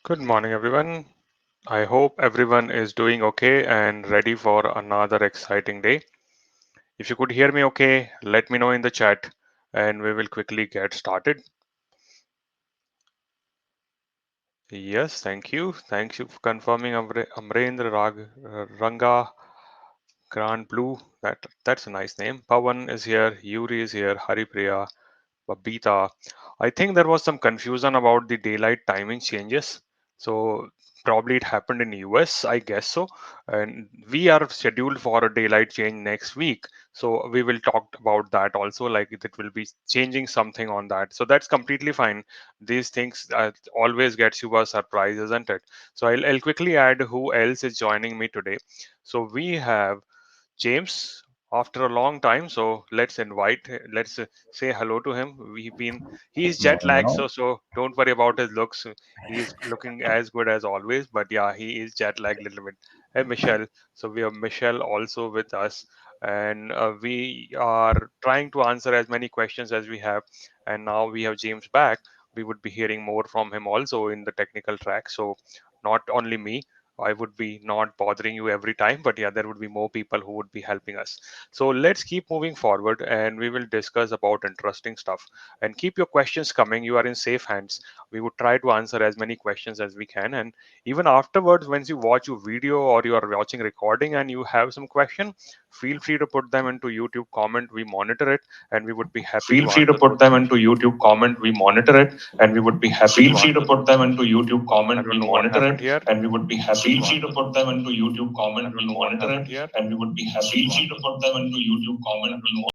Good morning, everyone. I hope everyone is doing okay and ready for another exciting day. If you could hear me okay, let me know in the chat and we will quickly get started. Yes, thank you. Thank you for confirming Amrendra Ranga Grand Blue. That's a nice name. Pawan is here, Yuri is here, Haripriya, Babita. I think there was some confusion about the daylight timing changes. So probably it happened in US, I guess so. And we are scheduled for a daylight change next week. So we will talk about that also, like it will be changing something on that. So that's completely fine. These things always gets you a surprise, isn't it? So I'll quickly add who else is joining me today. So we have James after a long time. So let's say hello to him. He's jet lagged, No, so don't worry about his looks. He's looking as good as always, but yeah, he is jet lagged a little bit. Hey, Michelle. So we have Michelle also with us, and we are trying to answer as many questions as we have. And now we have James back. We would be hearing more from him also in the technical track. So not only me, I would be not bothering you every time, but yeah, there would be more people who would be helping us. So let's keep moving forward and we will discuss about interesting stuff. And keep your questions coming. You are in safe hands. We would try to answer as many questions as we can. And even afterwards, once you watch your video or you are watching recording and you have some question, feel free to put them into YouTube comment. We monitor it and we would be happy feel to free to answer put those. them into YouTube comment. We monitor it and we would be happy Feel to free to answer put those. them Into YouTube I comment. don't We know what monitor happened it here. and we would be happy. Feel free to put them into YouTube I comment. don't We know what monitor happened it here. and we would be happy. Feel free to put them into YouTube comment. We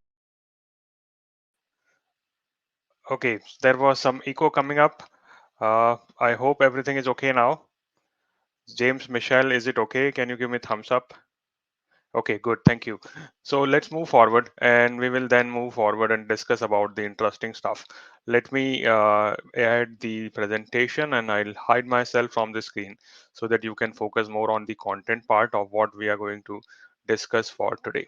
Okay, there was some echo coming up. I hope everything is okay now. James, Michelle, is it okay? Can you give me thumbs up? Okay, good. Thank you. So let's move forward and we will then move forward and discuss about the interesting stuff. Let me add the presentation and I'll hide myself from the screen so that you can focus more on the content part of what we are going to discuss for today.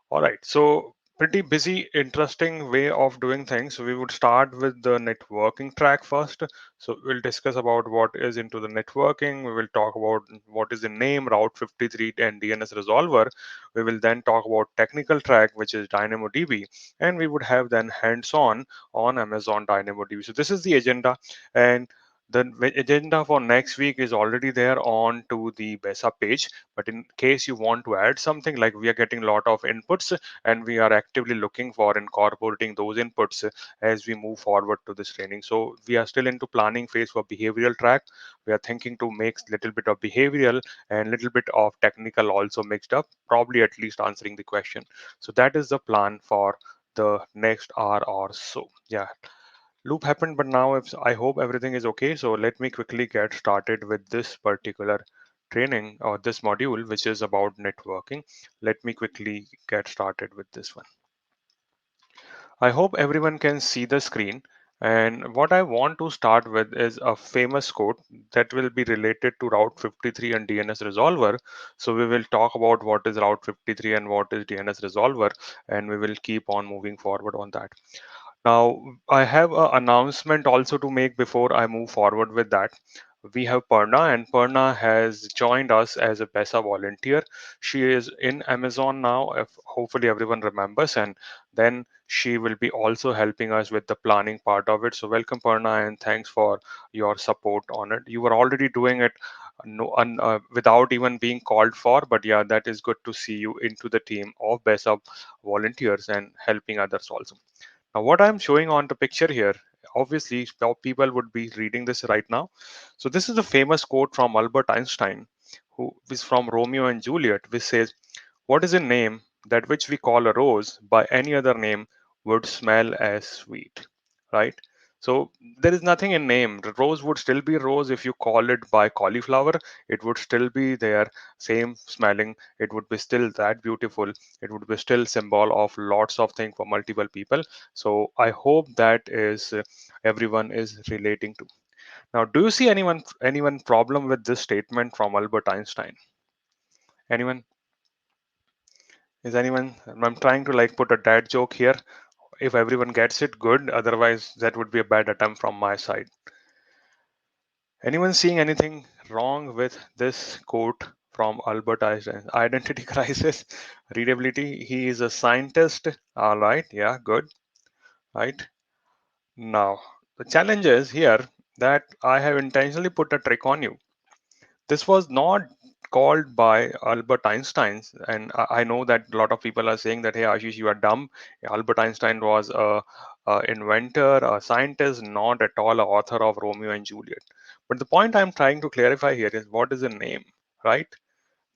All right, so pretty busy, interesting way of doing things. We would start with the networking track first. So we'll discuss about what is into the networking. We will talk about what is the name Route 53 and DNS resolver. We will then talk about technical track, which is DynamoDB, and we would have then hands-on on Amazon DynamoDB. So this is the agenda, and the agenda for next week is already there on to the BESA page, but in case you want to add something, like we are getting a lot of inputs and we are actively looking for incorporating those inputs as we move forward to this training. So we are still into planning phase for behavioral track. We are thinking to make little bit of behavioral and little bit of technical also mixed up, probably at least answering the question. So that is the plan for the next hour or so. Yeah, loop happened, but now if I hope everything is okay. So let me quickly get started with this particular training or this module, which is about networking. Let me quickly get started with this one. I hope everyone can see the screen. And what I want to start with is a famous quote that will be related to Route 53 and DNS resolver. So we will talk about what is Route 53 and what is DNS resolver, and we will keep on moving forward on that. Now, I have an announcement also to make before I move forward with that. We have Parna, and Parna has joined us as a BESA volunteer. She is in Amazon now, if hopefully everyone remembers, and then she will be also helping us with the planning part of it. So, welcome, Parna, and thanks for your support on it. You were already doing it without even being called for, but yeah, that is good to see you into the team of BESA volunteers and helping others also. Now, what I'm showing on the picture here, obviously, people would be reading this right now. So this is a famous quote from Albert Einstein, who is from Romeo and Juliet, which says, "What is a name that which we call a rose by any other name would smell as sweet?" Right? So there is nothing in name. The rose would still be rose if you call it by cauliflower. It would still be there, same smelling. It would be still that beautiful. It would be still symbol of lots of things for multiple people. So I hope that is everyone is relating to. Now, do you see anyone problem with this statement from Albert Einstein? Anyone? Is anyone? I'm trying to like put a dad joke here. If everyone gets it, good. Otherwise, that would be a bad attempt from my side. Anyone seeing anything wrong with this quote from Albert Einstein? Identity crisis, readability. He is a scientist. All right. Yeah, good. Right. Now, the challenge is here that I have intentionally put a trick on you. This was not called by Albert Einstein, and I know that a lot of people are saying that, hey, Ashish, you are dumb. Albert Einstein was a inventor, a scientist, not at all a author of Romeo and Juliet. But the point I'm trying to clarify here is what is the name, right?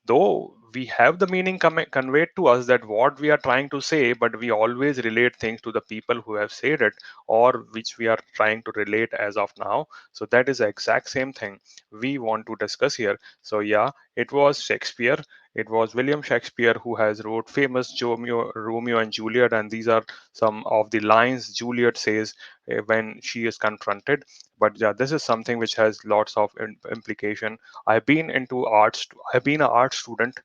Though we have the meaning conveyed to us that what we are trying to say, but we always relate things to the people who have said it or which we are trying to relate as of now. So that is the exact same thing we want to discuss here. So yeah, it was Shakespeare. It was William Shakespeare who has wrote famous Romeo and Juliet, and these are some of the lines Juliet says when she is confronted. But yeah, this is something which has lots of implication. I've been into arts. I've been an art student.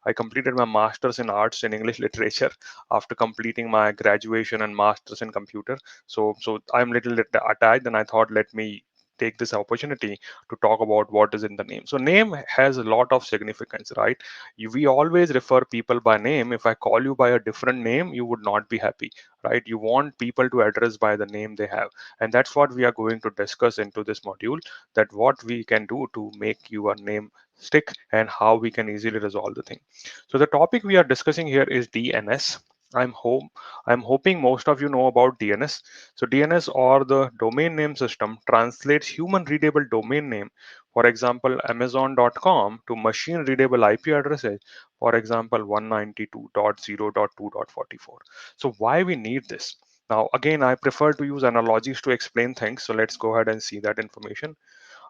I completed my master's in arts in English literature after completing my graduation and master's in computer. So I'm little attached, and I thought let me take this opportunity to talk about what is in the name. So name has a lot of significance, right? We always refer people by name. If I call you by a different name, you would not be happy, right? You want people to address by the name they have, and that's what we are going to discuss into this module, that what we can do to make your name stick and how we can easily resolve the thing. So the topic we are discussing here is DNS. I'm hoping most of you know about DNS. So DNS, or the domain name system, translates human readable domain name, for example amazon.com, to machine readable IP addresses, for example 192.0.2.44. So why we need this? Now again, I prefer to use analogies to explain things, so let's go ahead and see that information.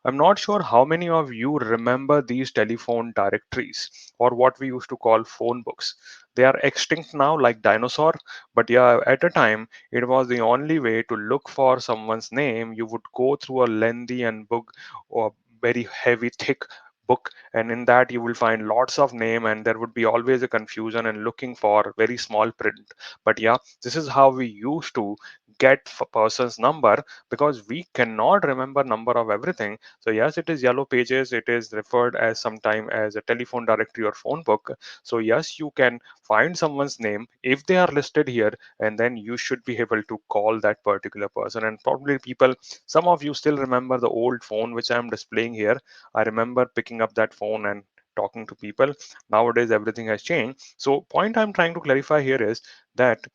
I'm not sure how many of you remember these telephone directories, or what we used to call phone books. They are extinct now, like dinosaur, but yeah, at a time it was the only way to look for someone's name. You would go through a lengthy and book or very heavy, thick book, and in that you will find lots of name, and there would be always a confusion and looking for very small print. But yeah, this is how we used to get a person's number, because we cannot remember number of everything. So yes, it is yellow pages. It is referred as sometime as a telephone directory or phone book. So yes, you can find someone's name if they are listed here, and then you should be able to call that particular person. And probably people, some of you still remember the old phone which I am displaying here. I remember picking up that phone and talking to people. Nowadays everything has changed. So point I'm trying to clarify here is that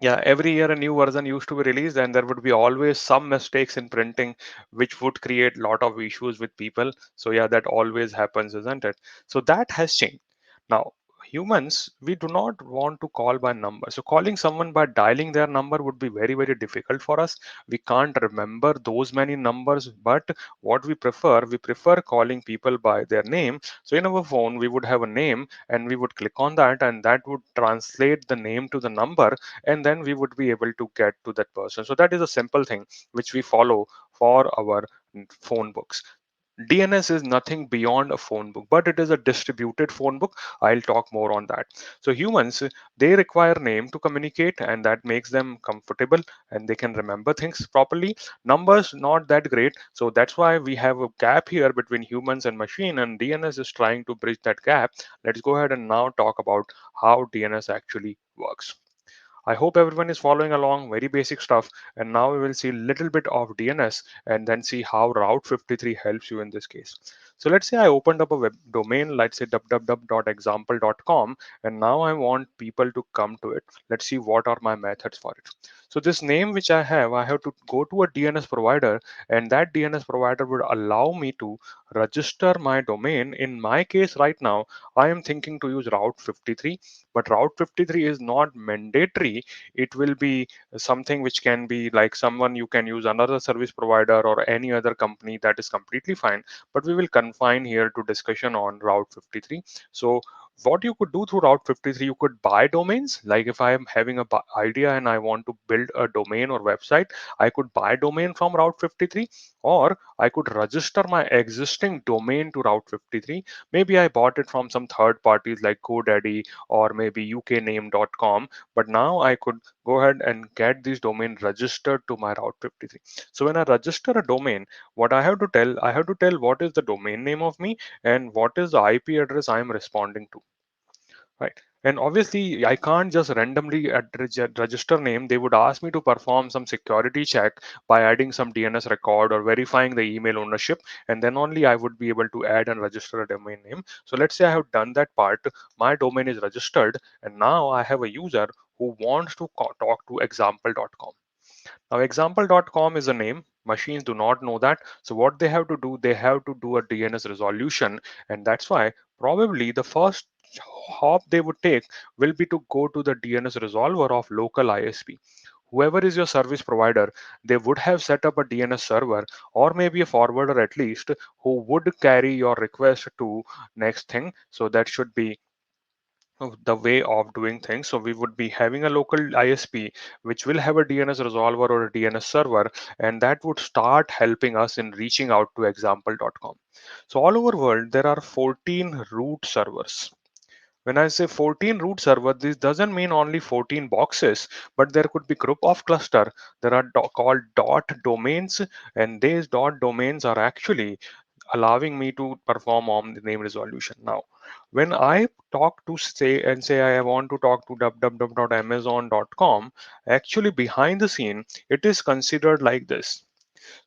yeah, every year a new version used to be released, and there would be always some mistakes in printing, which would create a lot of issues with people. So yeah, that always happens, isn't it? So that has changed. Now, humans, we do not want to call by number. So calling someone by dialing their number would be very, very difficult for us. We can't remember those many numbers, but what we prefer calling people by their name. So in our phone, we would have a name, and we would click on that, and that would translate the name to the number, and then we would be able to get to that person. So that is a simple thing which we follow for our phone books. DNS is nothing beyond a phone book, but it is a distributed phone book. I'll talk more on that. So humans, they require name to communicate, and that makes them comfortable and they can remember things properly. Numbers not that great, so that's why we have a gap here between humans and machine, and DNS is trying to bridge that gap. Let's go ahead and now talk about how DNS actually works. I hope everyone is following along, very basic stuff. And now we will see a little bit of DNS and then see how Route 53 helps you in this case. So let's say I opened up a web domain, let's say www.example.com, and now I want people to come to it. Let's see what are my methods for it. So this name which I have to go to a DNS provider, and that DNS provider would allow me to register my domain. In my case right now, I am thinking to use Route 53, but Route 53 is not mandatory. It will be something which can be like someone, you can use another service provider or any other company, that is completely fine, but we will confine here to discussion on Route 53. So what you could do through Route 53, you could buy domains. Like if I am having a idea and I want to build a domain or website, I could buy domain from Route 53, Or I could register my existing domain to Route 53. Maybe I bought it from some third parties like GoDaddy or maybe ukname.com, but now I could go ahead and get this domain registered to my Route 53. So when I register a domain, what I have to tell what is the domain name of me and what is the IP address I am responding to, right? And obviously I can't just randomly register name. They would ask me to perform some security check by adding some DNS record or verifying the email ownership, and then only I would be able to add and register a domain name. So let's say I have done that part, my domain is registered, and now I have a user who wants to talk to example.com. Now, example.com is a name. Machines do not know that. So, what they have to do, they have to do a DNS resolution. And that's why probably the first hop they would take will be to go to the DNS resolver of local ISP. Whoever is your service provider, they would have set up a DNS server or maybe a forwarder at least who would carry your request to next thing. So, that should be of the way of doing things. So we would be having a local ISP which will have a DNS resolver or a DNS server, and that would start helping us in reaching out to example.com. So all over world there are 14 root servers. When I say 14 root server, this doesn't mean only 14 boxes, but there could be group of cluster. There are called dot domains, and these dot domains are actually allowing me to perform on the name resolution. Now, when I talk to say I want to talk to www.amazon.com, actually behind the scene, it is considered like this.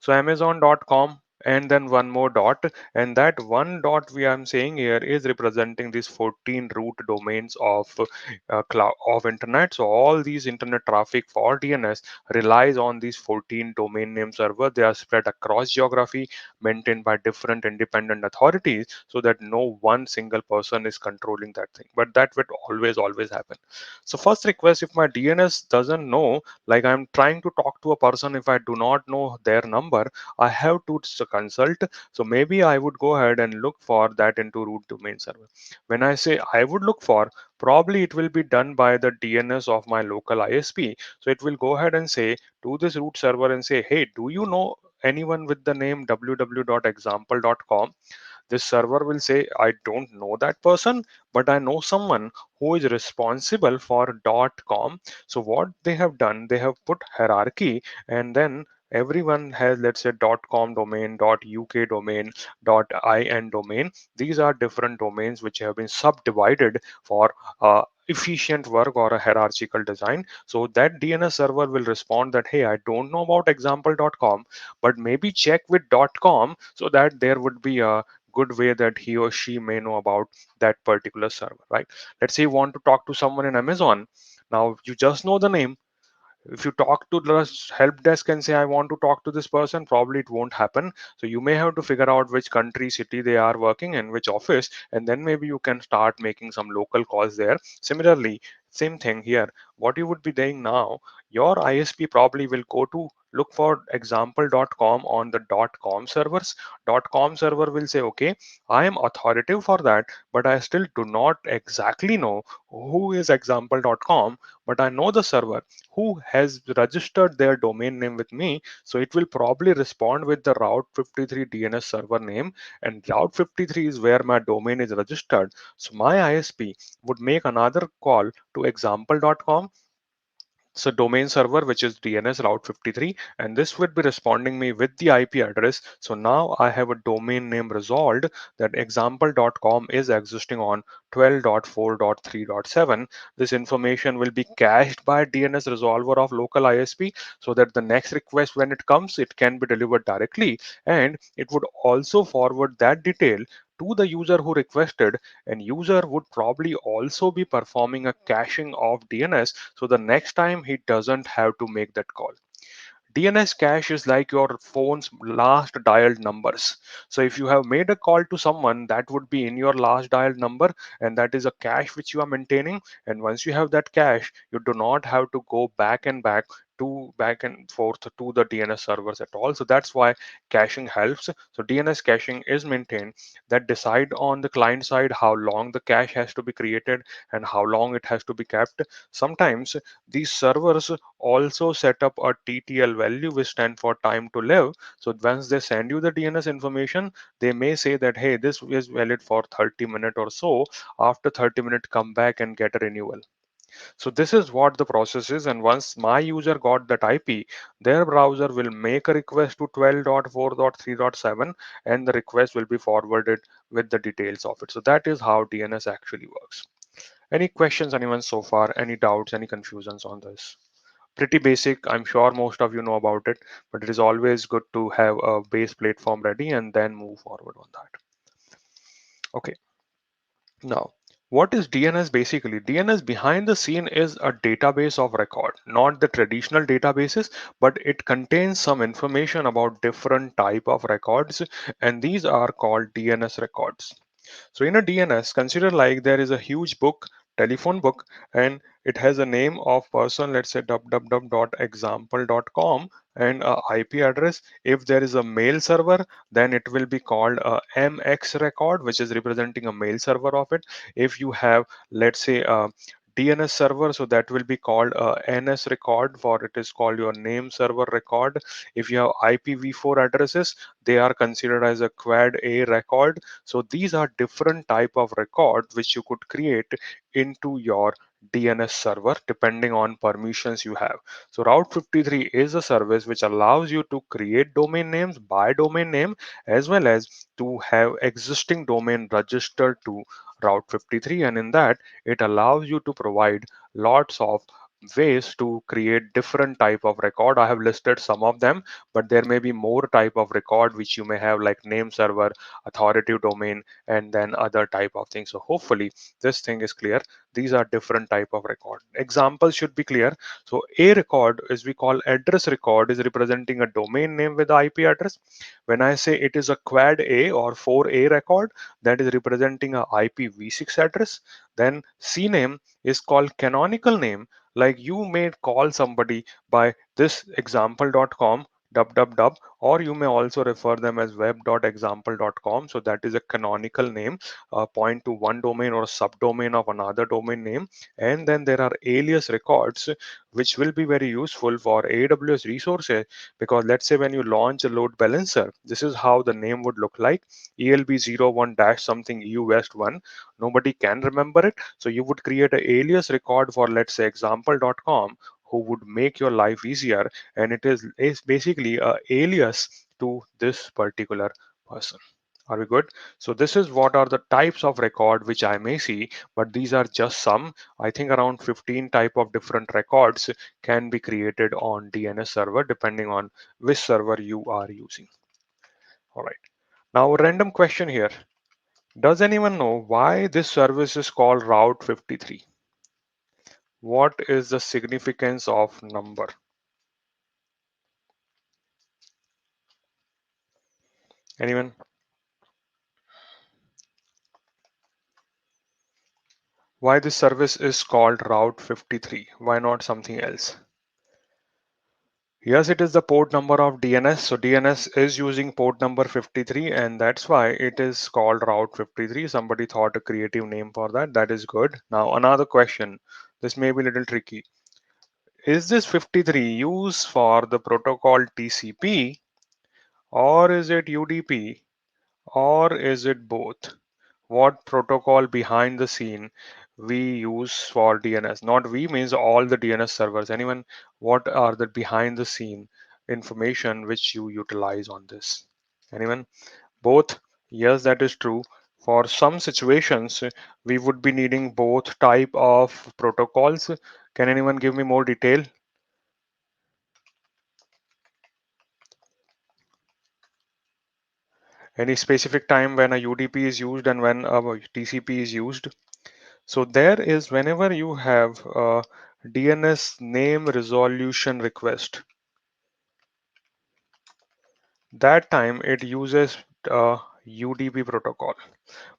So Amazon.com and then one more dot, and that one dot we am saying here is representing these 14 root domains of cloud of internet. So all these internet traffic for DNS relies on these 14 domain name server. They are spread across geography, maintained by different independent authorities, so that no one single person is controlling that thing. But that would always happen. So first request, if my DNS doesn't know, like I'm trying to talk to a person, if I do not know their number, I have to consult. So maybe I would go ahead and look for that into root domain server. When I say I would look for, probably it will be done by the DNS of my local ISP. So it will go ahead and say to this root server and say, hey, do you know anyone with the name www.example.com? This server will say, I don't know that person, but I know someone who is responsible for .com. So what they have done, they have put hierarchy, and then everyone has, let's say, .com domain, .uk domain, .in domain. These are different domains which have been subdivided for efficient work or a hierarchical design. So that DNS server will respond that, hey, I don't know about example.com, but maybe check with .com, so that there would be a good way that he or she may know about that particular server, right? Let's say you want to talk to someone in Amazon. Now you just know the name. If you talk to the help desk and say I want to talk to this person, probably it won't happen. So you may have to figure out which country, city they are working in, which office, and then maybe you can start making some local calls there. Similarly, same thing here. What you would be doing now, your ISP probably will go to look for example.com on the .com servers. .com server will say, okay, I am authoritative for that, but I still do not exactly know who is example.com, but I know the server who has registered their domain name with me. So it will probably respond with the Route 53 DNS server name, and Route 53 is where my domain is registered. So my ISP would make another call to example.com, so domain server, which is DNS route 53, and this would be responding me with the IP address. So now I have a domain name resolved that example.com is existing on 12.4.3.7. This information will be cached by DNS resolver of local ISP, so that the next request when it comes, it can be delivered directly, and it would also forward that detail to the user who requested, and user would probably also be performing a caching of DNS, so the next time he doesn't have to make that call. DNS cache is like your phone's last dialed numbers. So if you have made a call to someone, that would be in your last dialed number, and that is a cache which you are maintaining. And once you have that cache, you do not have to go back and back to back and forth to the DNS servers at all. So that's why caching helps. So DNS caching is maintained that decide on the client side how long the cache has to be created and how long it has to be kept. Sometimes these servers also set up a TTL value, which stand for time to live. So once they send you the DNS information, they may say that, hey, this is valid for 30 minutes or so. After 30 minutes, come back and get a renewal. So this is what the process is. And once my user got that IP, their browser will make a request to 12.4.3.7 and the request will be forwarded with the details of it. So that is how DNS actually works. Any questions, anyone so far? Any doubts, any confusions on this? Pretty basic. I'm sure most of you know about it, but it is always good to have a base platform ready and then move forward on that. Okay. Now, what is DNS basically? DNS behind the scene is a database of record, not the traditional databases, but it contains some information about different type of records, and these are called DNS records. So in a DNS, consider like there is a huge book, telephone book, and it has a name of person, let's say www.example.com and a IP address. If there is a mail server, then it will be called a MX record, which is representing a mail server of it. If you have, let's say, a DNS server, so that will be called a NS record, for it is called your name server record. If you have IPv4 addresses, they are considered as a quad A record. So these are different type of records which you could create into your DNS server depending on permissions you have. So Route 53 is a service which allows you to create domain names by domain name as well as to have existing domain registered to Route 53, and in that it allows you to provide lots of ways to create different type of record. I have listed some of them, but there may be more type of record which you may have, like name server, authoritative domain, and then other type of things. So hopefully this thing is clear. These are different type of record. Examples should be clear. So a record is we call address record is representing a domain name with the IP address. When I say it is a quad A or 4A record, that is representing a IPv6 address. Then CNAME is called canonical name, like you may call somebody by this example.com www, or you may also refer them as web.example.com. So that is a canonical name, point to one domain or subdomain of another domain name. And then there are alias records, which will be very useful for AWS resources, because let's say when you launch a load balancer, this is how the name would look like: ELB01 dash something EU West 1. Nobody can remember it. So you would create an alias record for, let's say, example.com, who would make your life easier, and it is basically a alias to this particular person. Are we good? So this is what are the types of record which I may see, but these are just some. I think around 15 type of different records can be created on DNS server depending on which server you are using. All right. Now a random question here. Does anyone know why this service is called Route 53? What is the significance of number? Anyone? Why this service is called Route 53? Why not something else? Yes, it is the port number of DNS. So DNS is using port number 53, and that's why it is called Route 53. Somebody thought a creative name for that. That is good. Now, another question. This may be a little tricky. Is this 53 used for the protocol TCP, or is it UDP, or is it both? What protocol behind the scene we use for DNS? Not we means all the DNS servers. Anyone? What are the behind the scene information which you utilize on this? Anyone? Both? Yes, that is true. For some situations, we would be needing both type of protocols. Can anyone give me more detail? Any specific time when a UDP is used and when a TCP is used? So there is, whenever you have a DNS name resolution request, that time it uses UDP protocol.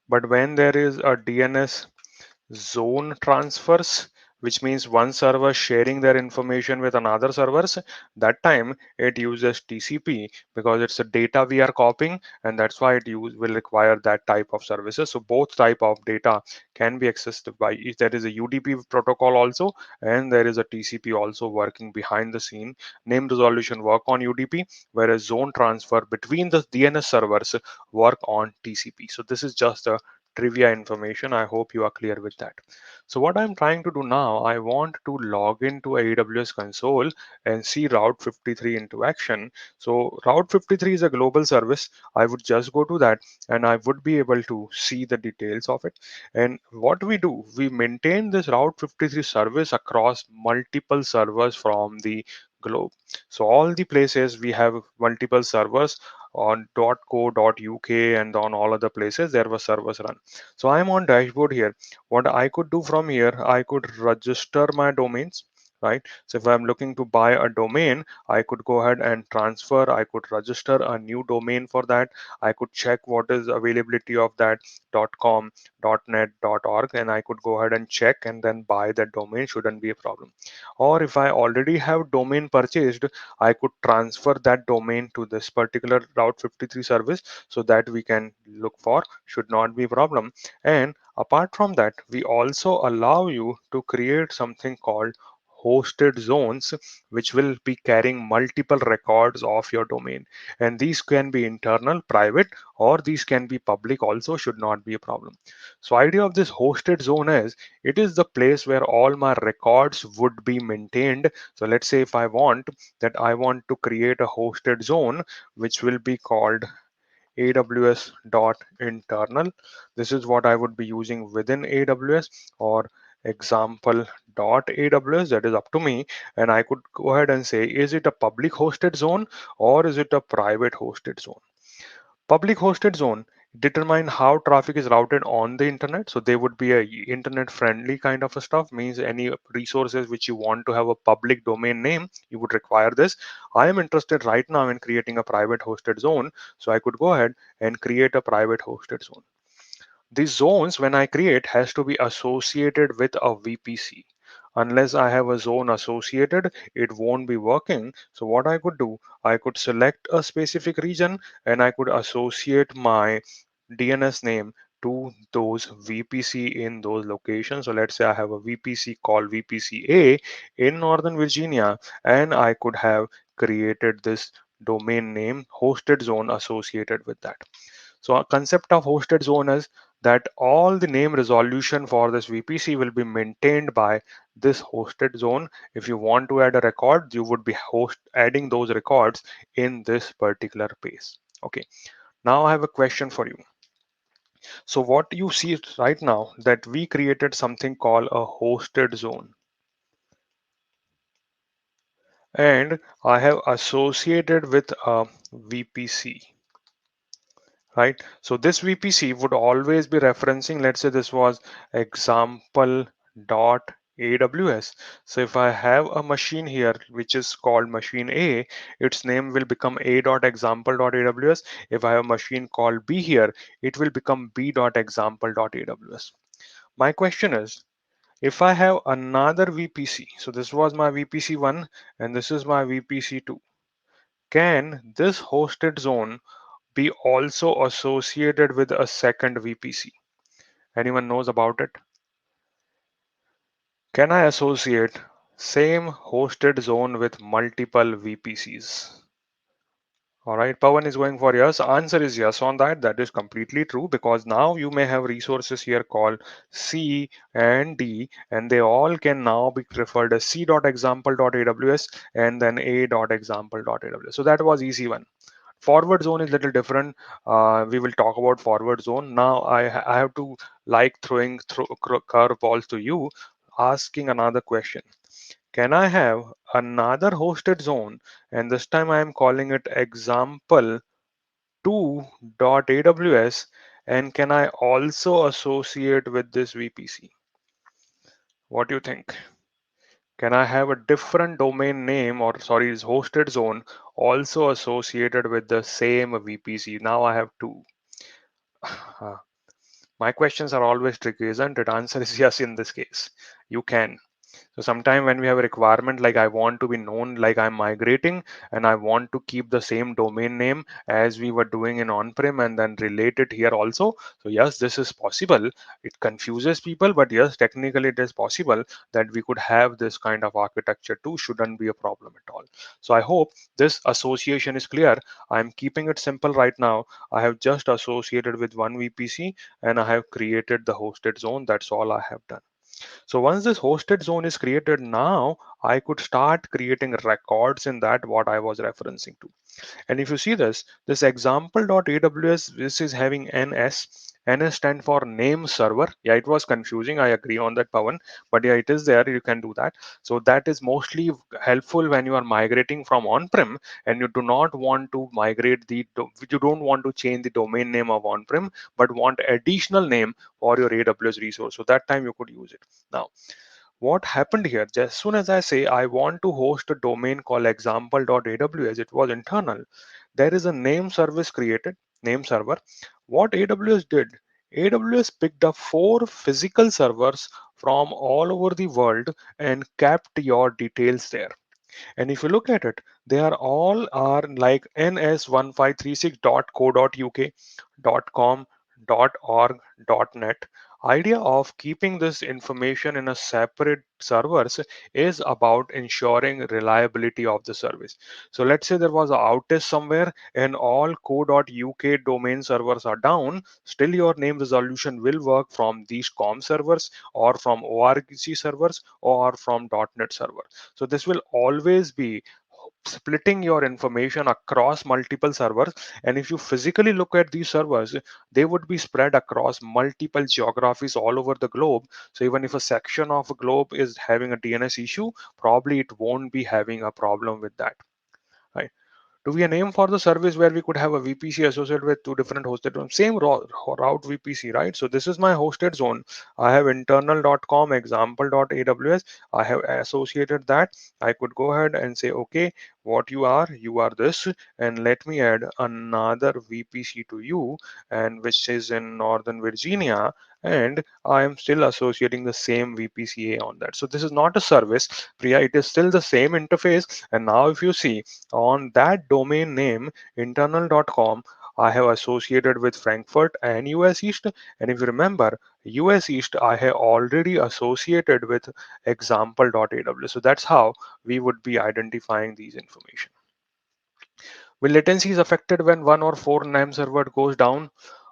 But when there is a DNS zone transfers, which means one server sharing their information with another servers. That time it uses TCP because it's a data we are copying, and that's why will require that type of services. So both type of data can be accessed by, there is a UDP protocol also, and there is a TCP also working behind the scene. Name resolution work on UDP, whereas zone transfer between the DNS servers work on TCP. So this is just a trivia information. I hope you are clear with that. So what I'm trying to do now, I want to log into AWS console and see Route 53 into action. So Route 53 is a global service. I would just go to that and I would be able to see the details of it. And what we do, we maintain this Route 53 service across multiple servers from the globe. So all the places we have multiple servers on .co.uk and on all other places there were servers run. So I'm on dashboard here. What I could do from here, I could register my domains, right? So if I'm looking to buy a domain, I could go ahead and transfer. I could register a new domain for that. I could check what is availability of that .com, .net, .org, and I could go ahead and check and then buy that domain. Shouldn't be a problem. Or if I already have domain purchased, I could transfer that domain to this particular Route 53 service so that we can look for. Should not be a problem. And apart from that, we also allow you to create something called hosted zones, which will be carrying multiple records of your domain. And these can be internal, private, or these can be public also, should not be a problem. So idea of this hosted zone is, it is the place where all my records would be maintained. So let's say if I want that, I want to create a hosted zone, which will be called aws.internal. This is what I would be using within AWS, or example.aws, that is up to me. And I could go ahead and say, is it a public hosted zone or is it a private hosted zone? Public hosted zone determine how traffic is routed on the internet. So they would be a internet friendly kind of a stuff, means any resources which you want to have a public domain name, you would require this. I am interested right now in creating a private hosted zone, so I could go ahead and create a private hosted zone. These zones, when I create, has to be associated with a VPC. Unless I have a zone associated, it won't be working. So what I could do, I could select a specific region and I could associate my DNS name to those VPC in those locations. So let's say I have a VPC called VPCA in Northern Virginia, and I could have created this domain name hosted zone associated with that. So a concept of hosted zone is that all the name resolution for this VPC will be maintained by this hosted zone. If you want to add a record, you would be adding those records in this particular place. Okay. Now I have a question for you. So what you see right now, that we created something called a hosted zone, and I have associated with a VPC. Right? So this VPC would always be referencing, let's say this was example dot AWS. So if I have a machine here, which is called machine A, its name will become a.example.aws. If I have a machine called B here, it will become b.example.aws. My question is, if I have another VPC, so this was my VPC1 and this is my VPC2, can this hosted zone be also associated with a second VPC? Anyone knows about it? Can I associate same hosted zone with multiple VPCs? All right, Pawan is going for yes. Answer is yes on that. That is completely true, because now you may have resources here called C and D, and they all can now be referred as c.example.aws and then a.example.aws. So that was easy one. Forward zone is a little different. We will talk about forward zone. Now I have to, like, throwing curveballs to you, asking another question. Can I have another hosted zone, and this time I am calling it example 2.aws, and can I also associate with this VPC? What do you think? Can I have a different domain name, or sorry, is hosted zone also associated with the same VPC? Now I have two. My questions are always tricky, isn't it? Answer is yes in this case. You can. So sometime when we have a requirement like I want to be known like I'm migrating and I want to keep the same domain name as we were doing in on-prem and then relate it here also. So yes, this is possible. It confuses people, but yes, technically it is possible that we could have this kind of architecture too. Shouldn't be a problem at all. So I hope this association is clear. I'm keeping it simple right now. I have just associated with one VPC and I have created the hosted zone. That's all I have done. So once this hosted zone is created, now I could start creating records in that what I was referencing to. And if you see this example.aws, this is having NS. NS stand for name server. Yeah, it was confusing. I agree on that, Pawan. But yeah, it is there. You can do that. So that is mostly helpful when you are migrating from on-prem and you do not want to migrate you don't want to change the domain name of on-prem, but want additional name for your AWS resource. So that time you could use it. Now, what happened here? Just as soon as I say I want to host a domain called example.aws, it was internal. There is a name service created, name server. What AWS did, AWS picked up 4 physical servers from all over the world and kept your details there. And if you look at it, they are all are like ns1536.co.uk, .com, .org, .net. Idea of keeping this information in a separate servers is about ensuring reliability of the service. So let's say there was an outage somewhere and all co.uk domain servers are down, still your name resolution will work from these com servers or from org servers or from .net server. So this will always be splitting your information across multiple servers. And if you physically look at these servers, they would be spread across multiple geographies all over the globe. So even if a section of a globe is having a DNS issue, probably it won't be having a problem with that. Right? Do we a name for the service where we could have a VPC associated with 2 different hosted zones? Same route VPC, right? So this is my hosted zone. I have internal.com example.aws. I have associated that. I could go ahead and say, okay, what you are this, and let me add another VPC to you, and which is in Northern Virginia, and I am still associating the same VPCA on that. So this is not a service, Priya. It is still the same interface. And now if you see on that domain name internal.com, I have associated with Frankfurt and US East. And if you remember, US East I have already associated with example.aws. So that's how we would be identifying these information. Will latency is affected when one or four name server goes down?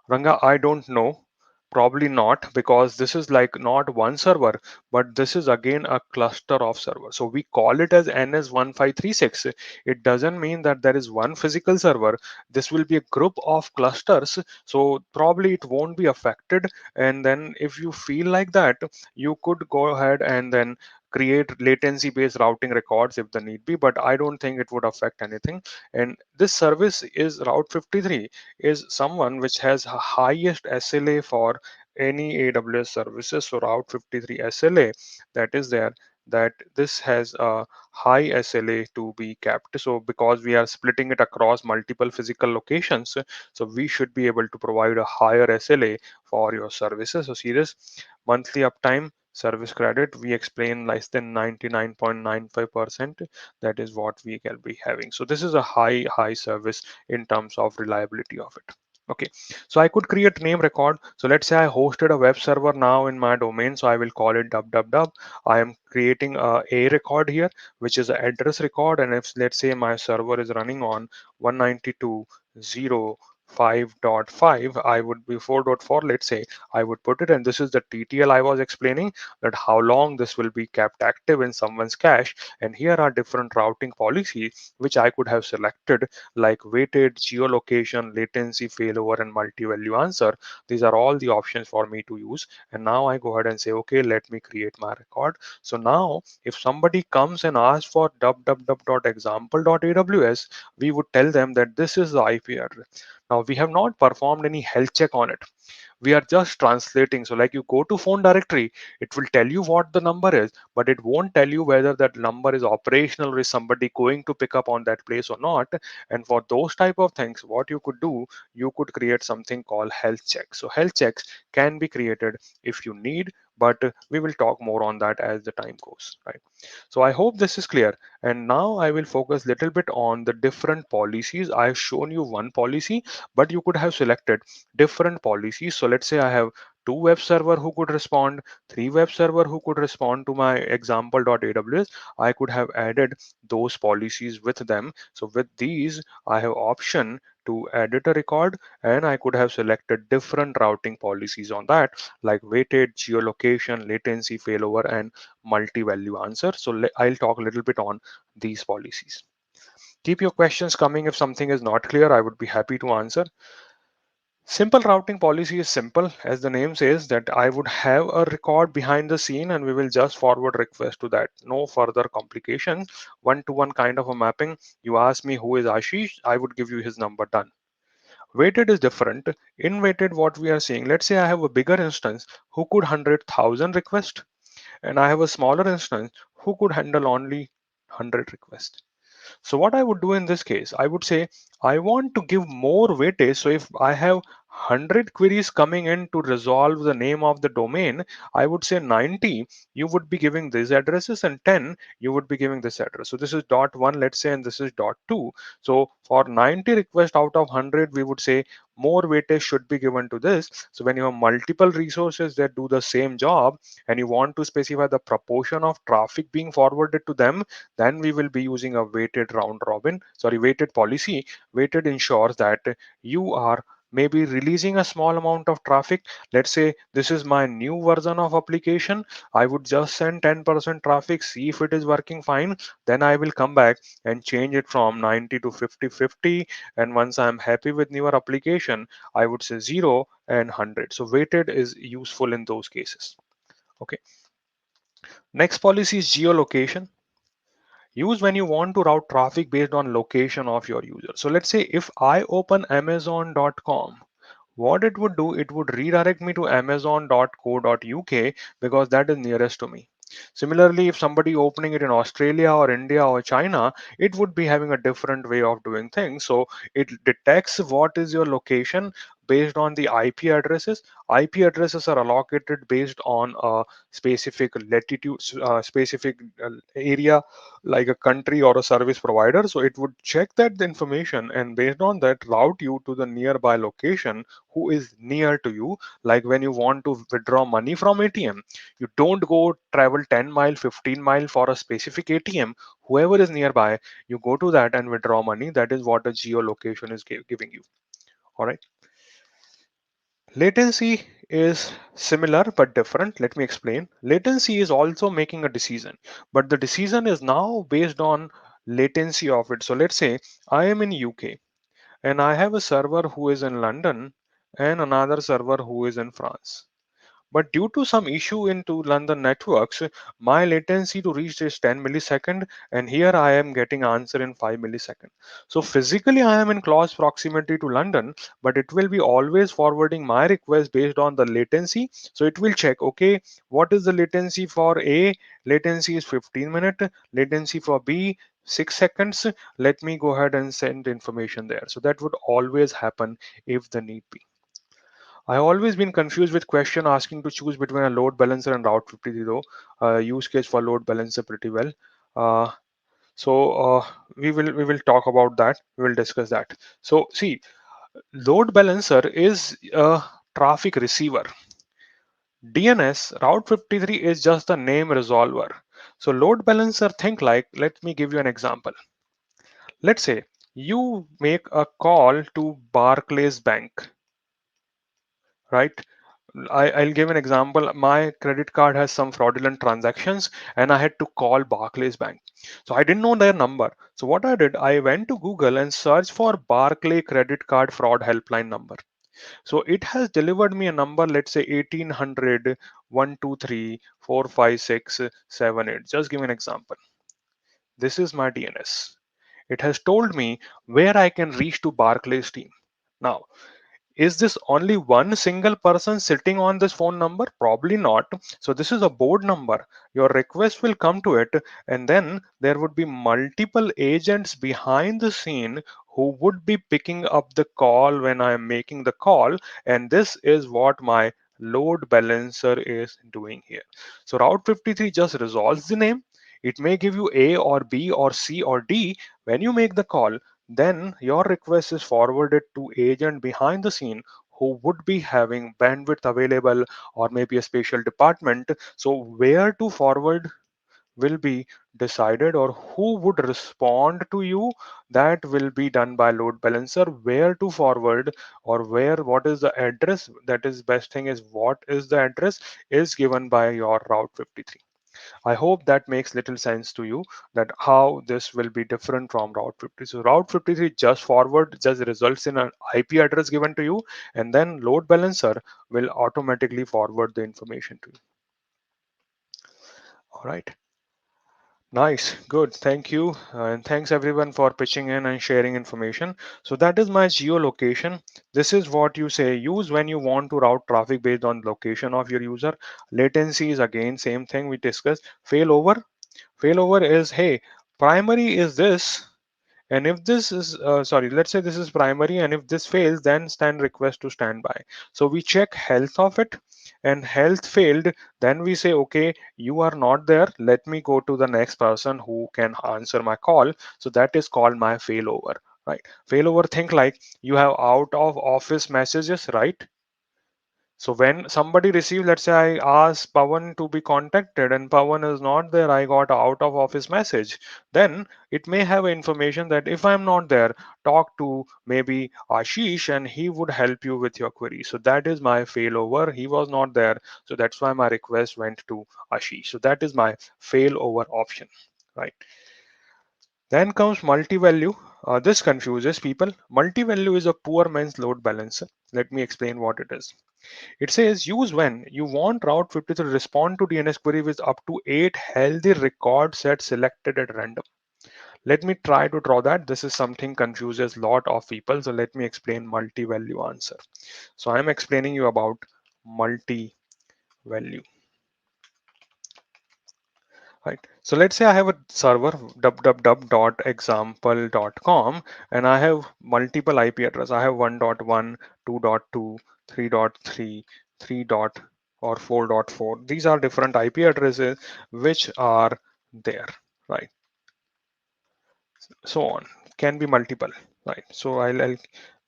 Ranga, I don't know. Probably not, because this is like not one server, but this is again a cluster of servers. So we call it as NS1536. It doesn't mean that there is one physical server. This will be a group of clusters. So probably it won't be affected. And then if you feel like that, you could go ahead and then create latency based routing records if the need be, but I don't think it would affect anything. And this service is Route 53 is someone which has highest SLA for any AWS services. So Route 53 SLA that is there, that this has a high SLA to be kept. So because we are splitting it across multiple physical locations, so we should be able to provide a higher SLA for your services. So serious monthly uptime service credit, we explain less than 99.95%. That is what we can be having. So this is a high service in terms of reliability of it. Okay, so I could create name record. So let's say I hosted a web server now in my domain, so I will call it www. I am creating a record here, which is an address record. And if let's say my server is running on 192.0.5.5, I would be 4.4, let's say I would put it, and this is the TTL I was explaining, that how long this will be kept active in someone's cache. And here are different routing policies which I could have selected, like weighted, geolocation, latency, failover, and multi-value answer. These are all the options for me to use. And now I go ahead and say, okay, let me create my record. So now if somebody comes and asks for www.example.aws, we would tell them that this is the IP address. Now we have not performed any health check on it. We are just translating. So like you go to phone directory, it will tell you what the number is, but it won't tell you whether that number is operational or is somebody going to pick up on that place or not. And for those type of things, what you could do, you could create something called health checks. So health checks can be created if you need, but we will talk more on that as the time goes, right? So I hope this is clear. And now I will focus little bit on the different policies. I've shown you one policy, but you could have selected different policies. So let's say I have two web server who could respond, three web server who could respond to my example.aws. I could have added those policies with them. So with these, I have option to edit a record, and I could have selected different routing policies on that, like weighted, geolocation, latency, failover, and multi-value answer. So I'll talk a little bit on these policies. Keep your questions coming. If something is not clear, I would be happy to answer. Simple routing policy is simple, as the name says, that I would have a record behind the scene and we will just forward request to that. No further complications. One-to-one kind of a mapping. You ask me who is Ashish, I would give you his number. Done. Weighted is different. In weighted, what we are seeing, let's say I have a bigger instance who could 100,000 requests, and I have a smaller instance who could handle only 100 requests. So what I would do in this case, I would say I want to give more weightage. So if I have 100 queries coming in to resolve the name of the domain, I would say 90 you would be giving these addresses and 10 you would be giving this address. So this is dot one, let's say, and this is dot two. So for 90 requests out of 100, we would say more weightage should be given to this. So when you have multiple resources that do the same job and you want to specify the proportion of traffic being forwarded to them, then we will be using a weighted round robin, sorry, weighted policy. Weighted ensures that you are maybe releasing a small amount of traffic. Let's say this is my new version of application. I would just send 10% traffic, see if it is working fine. Then I will come back and change it from 90 to 50-50. And once I'm happy with newer application, I would say 0 and 100. So weighted is useful in those cases. Okay. Next policy is geolocation. Use when you want to route traffic based on location of your user. So let's say if I open amazon.com, what it would do, it would redirect me to amazon.co.uk because that is nearest to me. Similarly, if somebody opening it in Australia or India or China, it would be having a different way of doing things. So it detects what is your location based on the IP addresses. IP addresses are allocated based on a specific latitude, specific area, like a country or a service provider. So it would check that information and based on that route you to the nearby location who is near to you. Like when you want to withdraw money from ATM, you don't go travel 10 mile, 15 mile for a specific ATM. Whoever is nearby, you go to that and withdraw money. That is what a geolocation is giving you. All right. Latency is similar but different. Let me explain. Latency is also making a decision, but the decision is now based on latency of it. So let's say I am in UK and I have a server who is in London and another server who is in France. But due to some issue into London networks, my latency to reach is 10 millisecond, and here I am getting answer in 5 millisecond. So physically I am in close proximity to London, but it will be always forwarding my request based on the latency. So it will check, okay, what is the latency for A? Latency is 15 minutes. Latency for B, 6 seconds. Let me go ahead and send information there. So that would always happen if the need be. I always been confused with question asking to choose between a load balancer and Route 53 though. Use case for load balancer pretty well. Uh, so we will talk about that. We will discuss that. So see, load balancer is a traffic receiver. DNS Route 53 is just the name resolver. So load balancer, think like, let me give you an example. Let's say you make a call to Barclays Bank, right? I'll give an example. My credit card has some fraudulent transactions and I had to call Barclays Bank. So I didn't know their number. So what I did, I went to Google and searched for Barclay credit card fraud helpline number. So it has delivered me a number, let's say 1800 123 456 78. Just give me an example. This is my DNS. It has told me where I can reach to Barclays team. Now, Is this only one single person sitting on this phone number? Probably not. So this is a board number. Your request will come to it, and then there would be multiple agents behind the scene who would be picking up the call when I am making the call. And this is what my load balancer is doing here. So Route 53 just resolves the name. It may give you A or B or C or D when you make the call. Then your request is forwarded to agent behind the scene who would be having bandwidth available, or maybe a special department. So where to forward will be decided, or who would respond to you, that will be done by load balancer. Where to forward, or where, what is the address, that is best thing is what is the address is given by your Route 53. I hope that makes little sense to you, that how this will be different from Route 50. So Route 53 just forward just results in an IP address given to you, and then load balancer will automatically forward the information to you. All right. Nice, good, thank you, and thanks everyone for pitching in and sharing information. So that is my geolocation. This is what you say use when you want to route traffic based on location of your user. Latency is again same thing we discussed. Failover, failover is, hey, primary is this, and if this is sorry, let's say this is primary, and if this fails, then stand request to standby. So we check health of it, and health failed, then we say, okay, you are not there, let me go to the next person who can answer my call. So that is called my failover, right? Failover, think like you have out of office messages, right? So when somebody receives, let's say I ask Pawan to be contacted and Pawan is not there, I got out of office message. Then it may have information that if I'm not there, talk to maybe Ashish and he would help you with your query. So that is my failover. He was not there. So that's why my request went to Ashish. So that is my failover option, right? Then comes multi-value. This confuses people. Multi-value is a poor man's load balancer. Let me explain what it is. It says use when you want Route 50 to respond to DNS query with up to 8 healthy record sets selected at random. Let me try to draw that. This is something confuses a lot of people. So let me explain multi-value answer. So I am explaining you about multi-value. Right. So let's say I have a server www.example.com and I have multiple IP address. I have 1.1, 2.2, 3.3, 3. Or 4.4. These are different IP addresses which are there, right? So on, can be multiple, right? So I'll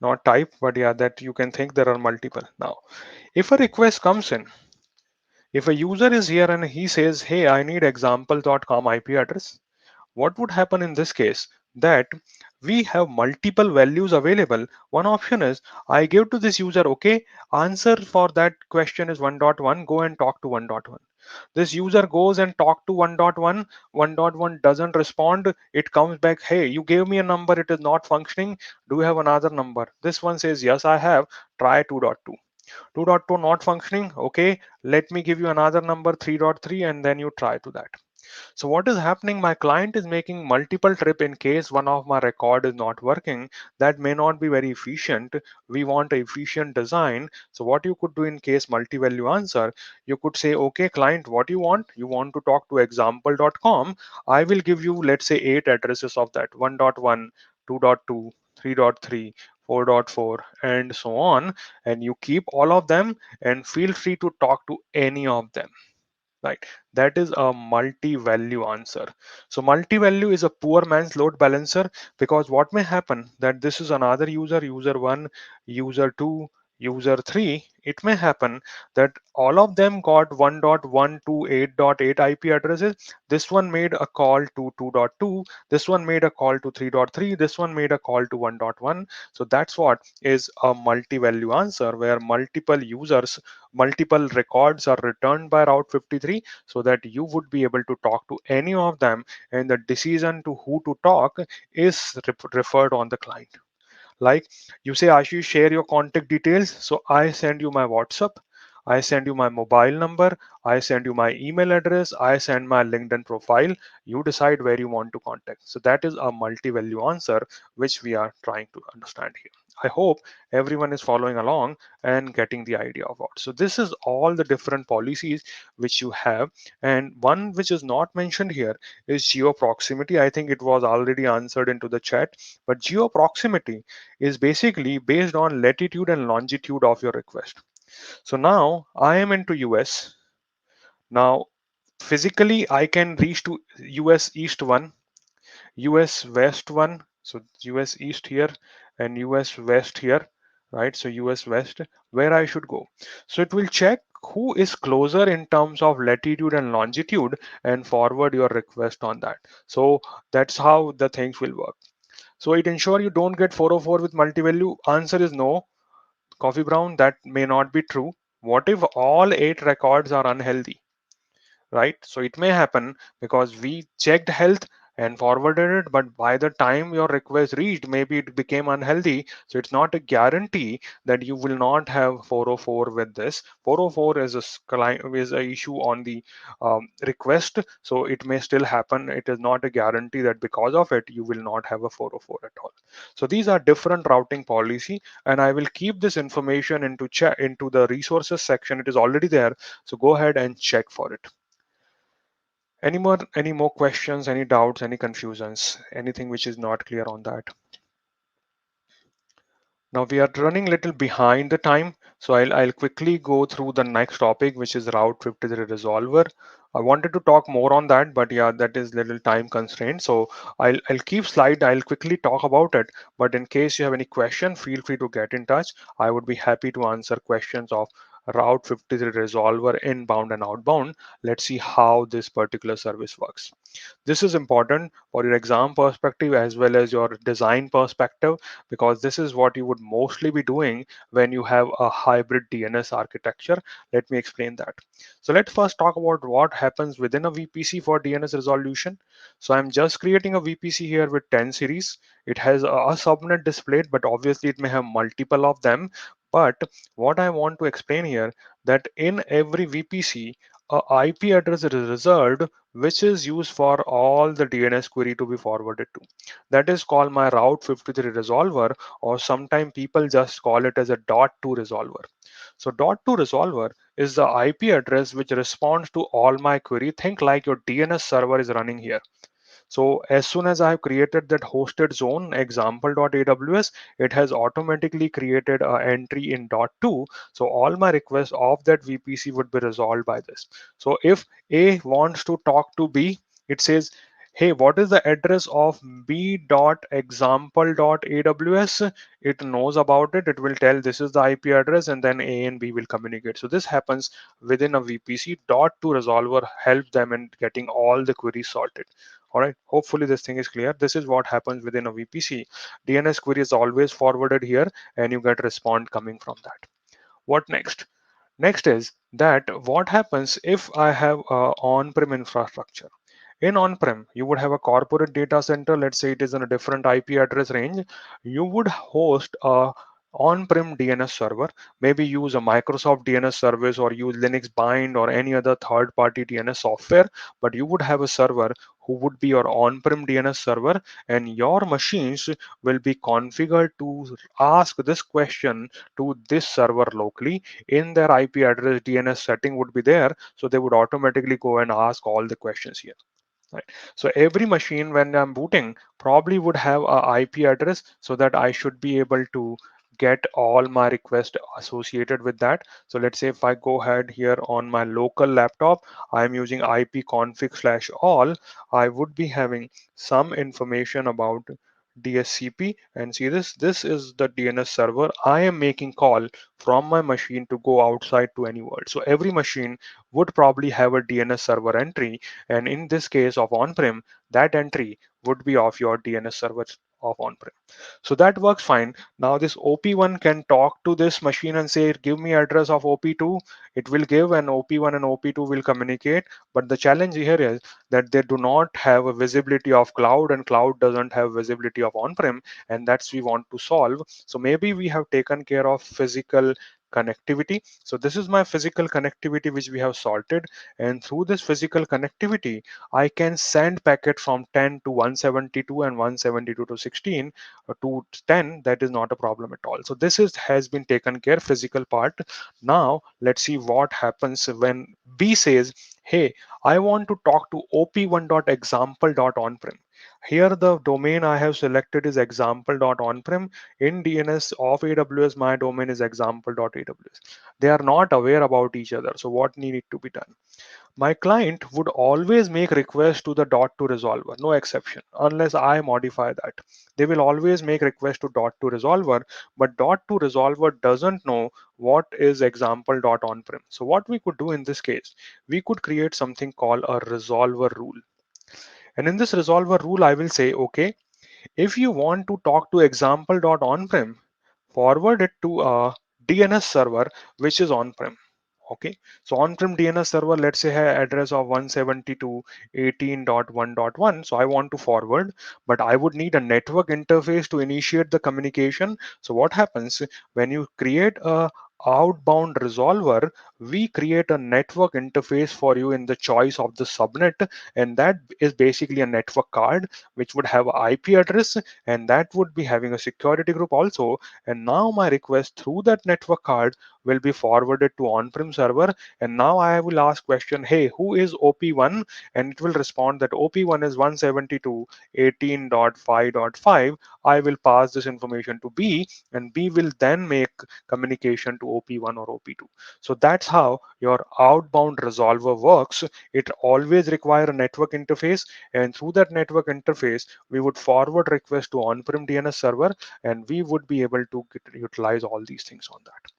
not type, but yeah, that you can think there are multiple. Now, if a request comes in, if a user is here and he says, hey, I need example.com IP address, what would happen in this case? That we have multiple values available. One option is I give to this user, okay, answer for that question is 1.1, go and talk to 1.1. This user goes and talk to 1.1, 1.1 doesn't respond, it comes back, hey, you gave me a number, it is not functioning, do you have another number? This one says, yes, I have, try 2.2. 2.2 not functioning, okay, let me give you another number, 3.3, and then you try to that. So what is happening? My client is making multiple trip in case one of my record is not working. That may not be very efficient. We want a efficient design. So what you could do in case multi-value answer, you could say, okay, client, what you want? You want to talk to example.com. I will give you, let's say, 8 addresses of that 1.1, 2.2, 3.3, 4.4, and so on. And you keep all of them and feel free to talk to any of them, right? That is a multi-value answer. So multi-value is a poor man's load balancer, because what may happen that this is another user, user 1, user 2, user 3. It may happen that all of them got 1.1 to 8.8 IP addresses. This one made a call to 2.2, this one made a call to 3.3, this one made a call to 1.1. So that's what is a multi-value answer, where multiple users, multiple records are returned by Route 53, so that you would be able to talk to any of them, and the decision to who to talk is referred on the client. Like you say, Ashish, share your contact details. So I send you my WhatsApp, I send you my mobile number, I send you my email address, I send my LinkedIn profile. You decide where you want to contact. So that is a multi-value answer which we are trying to understand here. I hope everyone is following along and getting the idea of what. So this is all the different policies which you have. And one which is not mentioned here is geo proximity. I think it was already answered into the chat, but geo proximity is basically based on latitude and longitude of your request. So now I am into US. Now physically I can reach to US East 1, US West 1, so US East here and US West here, right? So US West, where I should go. So it will check who is closer in terms of latitude and longitude and forward your request on that. So that's how the things will work. So it ensure you don't get 404 with multi-value. Answer is no. Coffee Brown, that may not be true. What if all 8 records are unhealthy? Right? So it may happen because we checked health and forwarded it, but by the time your request reached, maybe it became unhealthy. So it's not a guarantee that you will not have 404 with this. 404 is a issue on the request, so it may still happen. It is not a guarantee that because of it you will not have a 404 at all. So these are different routing policy, and I will keep this information into chat into the resources section. It is already there, so go ahead and check for it. Any more questions, any doubts, any confusions, anything which is not clear on that? Now we are running a little behind the time, so I'll quickly go through the next topic, which is Route 53 Resolver. I wanted to talk more on that, but yeah, that is little time constraint. So I'll keep slide. I'll quickly talk about it. But in case you have any question, feel free to get in touch. I would be happy to answer questions of Route 53 Resolver inbound and outbound. Let's see how this particular service works. This is important for your exam perspective as well as your design perspective, because this is what you would mostly be doing when you have a hybrid DNS architecture. Let me explain that. So let's first talk about what happens within a VPC for DNS resolution. So I'm just creating a VPC here with 10 series. It has a subnet displayed, but obviously it may have multiple of them. But what I want to explain here, that in every VPC, a IP address is reserved which is used for all the DNS query to be forwarded to. That is called my Route 53 resolver, or sometimes people just call it as a .2 resolver. So .2 resolver is the IP address which responds to all my query. Think like your DNS server is running here. So as soon as I have created that hosted zone example.aws, it has automatically created an entry in .2. So all my requests of that VPC would be resolved by this. So if A wants to talk to B, it says, hey, what is the address of b.example.aws? It knows about it. It will tell this is the IP address, and then A and B will communicate. So this happens within a VPC. .2 resolver helps them in getting all the queries sorted. All right, hopefully this thing is clear. This is what happens within a VPC. DNS query is always forwarded here, and you get response coming from that. What next? Next is that what happens if I have a on-prem infrastructure. In on-prem, you would have a corporate data center. Let's say it is in a different IP address range. You would host a on-prem DNS server, maybe use a Microsoft DNS service or use Linux Bind or any other third-party DNS software, but you would have a server who would be your on-prem DNS server, and your machines will be configured to ask this question to this server locally. In their IP address, DNS setting would be there, so they would automatically go and ask all the questions here. Right. So every machine when I'm booting probably would have a IP address, so that I should be able to get all my requests associated with that. So let's say if I go ahead here on my local laptop, I'm using ipconfig/all, I would be having some information about DSCP, and see this is the DNS server I am making call from my machine to go outside to any world. So every machine would probably have a DNS server entry, and in this case of on-prem, that entry would be of your DNS server of on-prem. So that works fine. Now this OP1 can talk to this machine and say, give me address of OP2. It will give, and OP1 and OP2 will communicate. But the challenge here is that they do not have a visibility of cloud, and cloud doesn't have visibility of on-prem, and that's we want to solve. So maybe we have taken care of physical connectivity. So this is my physical connectivity which we have sorted, and through this physical connectivity I can send packet from 10 to 172 and 172 to 16 to 10. That is not a problem at all. So this is has been taken care, physical part. Now let's see what happens when B says, hey, I want to talk to op1.example.onprem. Here the domain I have selected is example.onprem. In DNS of AWS, my domain is example.aws. They are not aware about each other. So what needed to be done? My client would always make requests to the dot to resolver, no exception, unless I modify that. They will always make requests to dot to resolver, but dot to resolver doesn't know what is example dot on-prem. So what we could do in this case, we could create something called a resolver rule. And in this resolver rule, I will say, okay, if you want to talk to example dot on-prem, forward it to a DNS server which is on-prem. Okay, so on-prem DNS server, let's say has address of 172.18.1.1. So I want to forward, but I would need a network interface to initiate the communication. So what happens when you create a outbound resolver, we create a network interface for you in the choice of the subnet, and that is basically a network card which would have IP address, and that would be having a security group also. And now my request through that network card will be forwarded to on-prem server. And now I will ask question, hey, who is op1? And it will respond that op1 is 172.18.5.5. I will pass this information to B, and B will then make communication to op1 or op2. So that's how your outbound resolver works. It always require a network interface, and through that network interface we would forward request to on-prem DNS server, and we would be able to utilize all these things on that.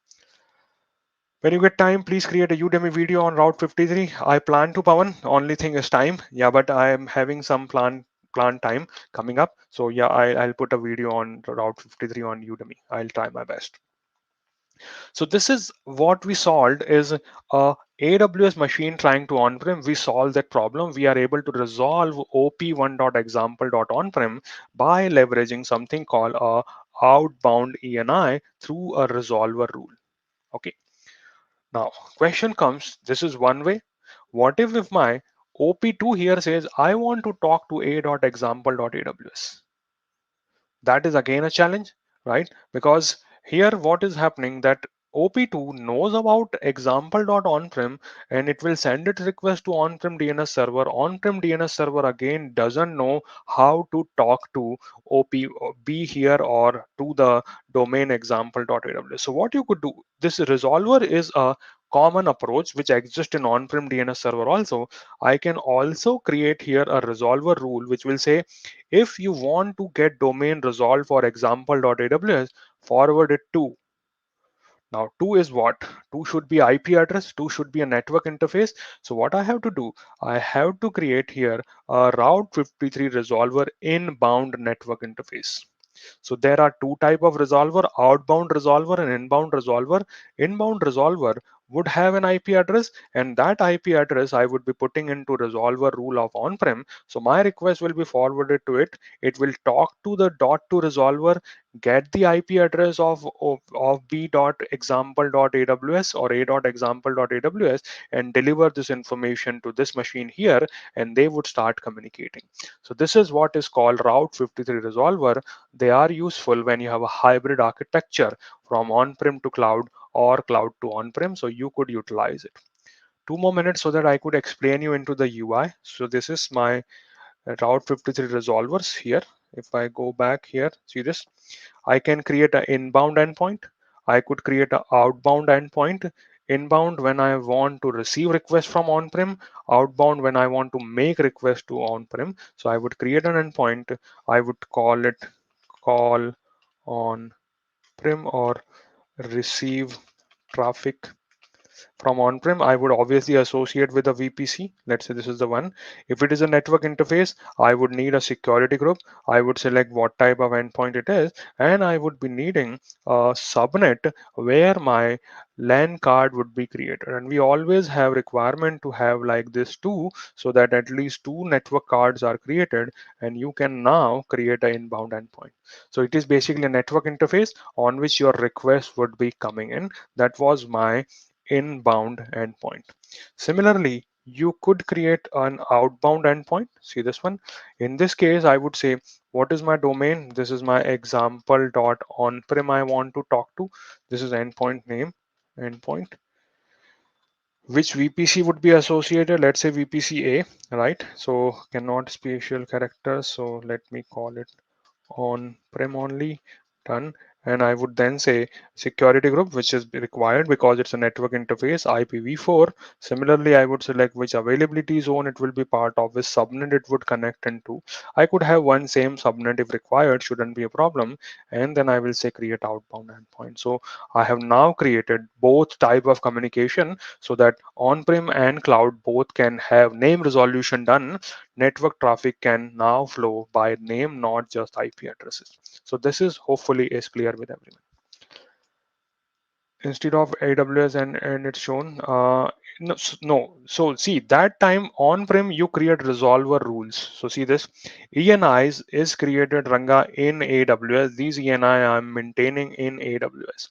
When you get time, please create a Udemy video on Route 53. I plan to, Pawan. Only thing is time. Yeah, but I am having some plan time coming up. So yeah, I'll put a video on Route 53 on Udemy. I'll try my best. So this is what we solved is a AWS machine trying to on-prem. We solve that problem. We are able to resolve op1.example.onprem by leveraging something called a outbound ENI through a resolver rule. Okay. Now, question comes, this is one way. What if my OP2 here says, I want to talk to a.example.aws? That is again a challenge, right? Because here what is happening that op2 knows about example.onprem, and it will send its request to on-prem DNS server. On-prem DNS server again doesn't know how to talk to op b here or to the domain example.aws. So what you could do, this resolver is a common approach which exists in on-prem DNS server also. I can also create here a resolver rule which will say, if you want to get domain resolved for example.aws, forward it to. Now, two is what? Two should be IP address, two should be a network interface. So what I have to do, I have to create here a Route 53 resolver inbound network interface. So there are two type of resolver, outbound resolver and inbound resolver. Inbound resolver would have an IP address, and that IP address I would be putting into resolver rule of on-prem. So my request will be forwarded to it. It will talk to the dot to resolver, get the IP address of b.example.aws or a.example.aws, and deliver this information to this machine here, and they would start communicating. So this is what is called Route 53 resolver. They are useful when you have a hybrid architecture from on-prem to cloud or cloud to on-prem, so you could utilize it. 2 more minutes so that I could explain you into the UI. So this is my Route 53 resolvers here. If I go back here, see this, I can create an inbound endpoint. I could create an outbound endpoint. Inbound when I want to receive requests from on-prem, outbound when I want to make requests to on-prem. So I would create an endpoint. I would call it call on-prem or receive traffic From on-prem, I would obviously associate with a VPC. Let's say this is the one. If it is a network interface, I would need a security group. I would select what type of endpoint it is, and I would be needing a subnet where my LAN card would be created. And we always have requirement to have like this too, so that at least two network cards are created, and you can now create an inbound endpoint. So it is basically a network interface on which your request would be coming in. That was my inbound endpoint. Similarly, you could create an outbound endpoint. See this one. In this case, I would say, what is my domain? This is my example.onprem I want to talk to. This is endpoint name, endpoint. Which VPC would be associated? Let's say VPC A, right? So cannot special characters. So let me call it on-prem only, done. And I would then say security group, which is required because it's a network interface, IPv4. Similarly, I would select which availability zone it will be part of, which subnet it would connect into. I could have one same subnet if required, shouldn't be a problem. And then I will say create outbound endpoint. So I have now created both type of communication so that on-prem and cloud both can have name resolution done. Network traffic can now flow by name, not just IP addresses. So this is hopefully is clear with everyone. Instead of AWS and it's shown, no. So see that time on-prem you create resolver rules. So see this ENIs is created Ranga in AWS. These ENI I'm maintaining in AWS.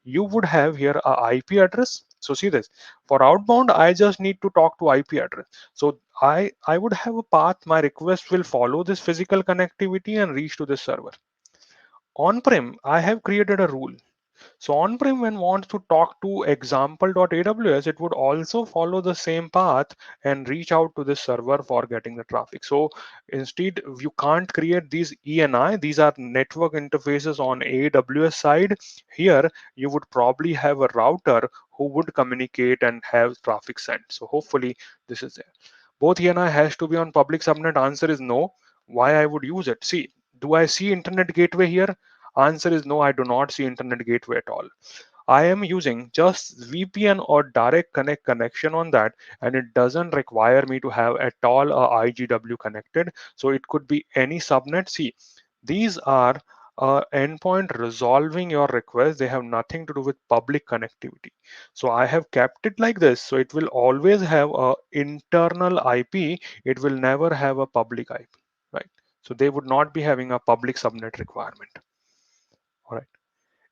You would have here a IP address. So see this for outbound, I just need to talk to IP address. So I would have a path. My request will follow this physical connectivity and reach to this server. On-prem, I have created a rule. So on-prem when wants to talk to example.aws, it would also follow the same path and reach out to this server for getting the traffic. So instead, you can't create these ENI. These are network interfaces on AWS side. Here, you would probably have a router who would communicate and have traffic sent. So hopefully this is there. Both ENI has to be on public subnet. Answer is no. Why I would use it? See, do I see internet gateway here? Answer is no, I do not see internet gateway at all. I am using just VPN or direct connect connection on that, and it doesn't require me to have at all a IGW connected. So it could be any subnet. See, these are endpoint resolving your request. They have nothing to do with public connectivity. So I have kept it like this. So it will always have a internal IP. It will never have a public IP, right? So they would not be having a public subnet requirement. All right.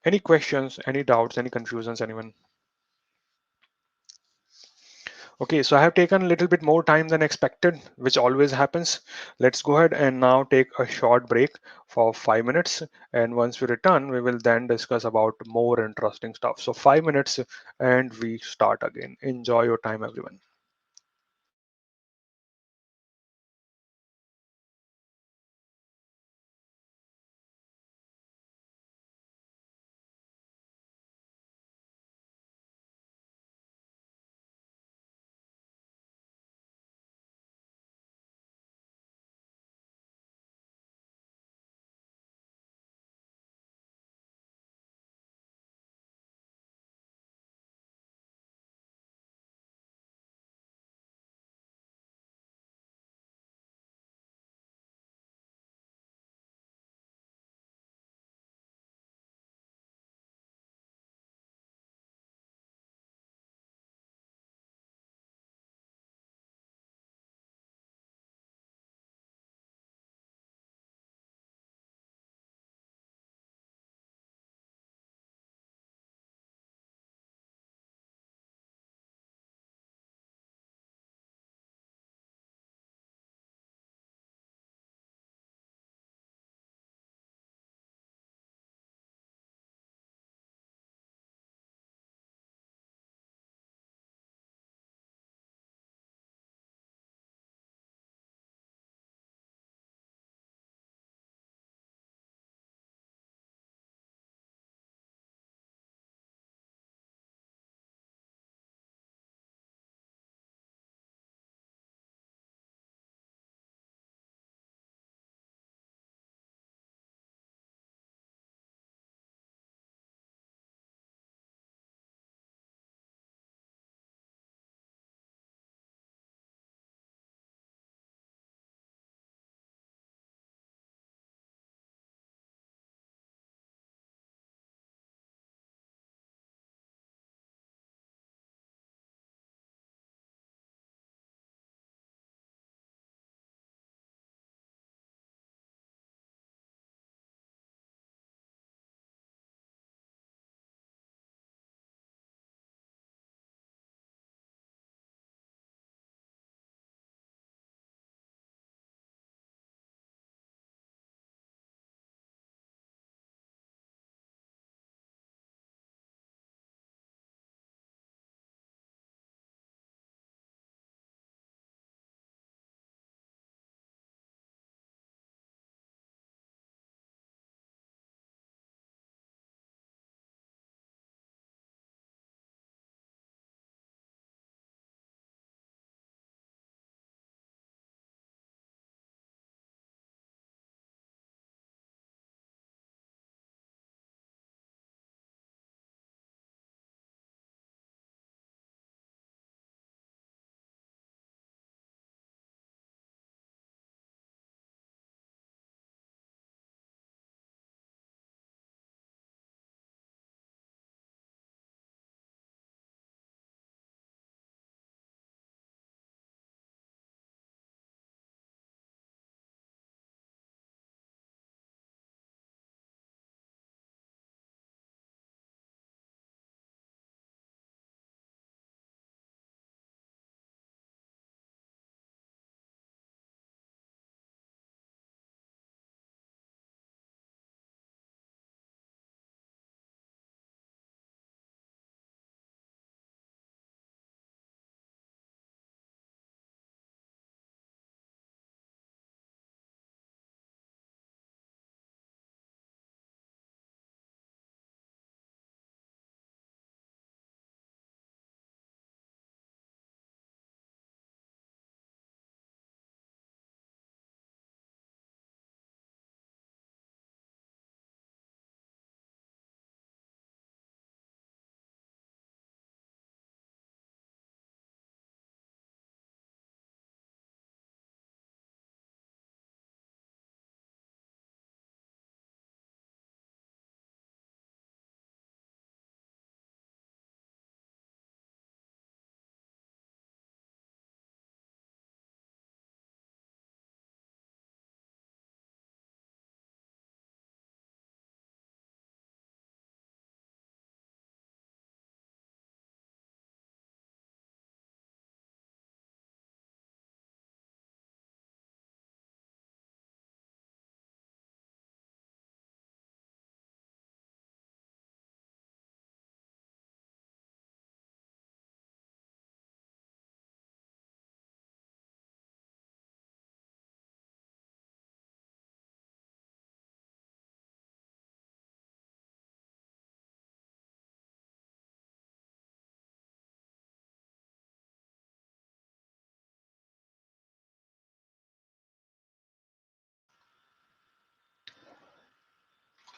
Any questions, any doubts, any confusions, anyone? Okay, so I have taken a little bit more time than expected, which always happens. Let's go ahead and now take a short break for 5 minutes. And once we return, we will then discuss about more interesting stuff. So 5 minutes and we start again. Enjoy your time, everyone.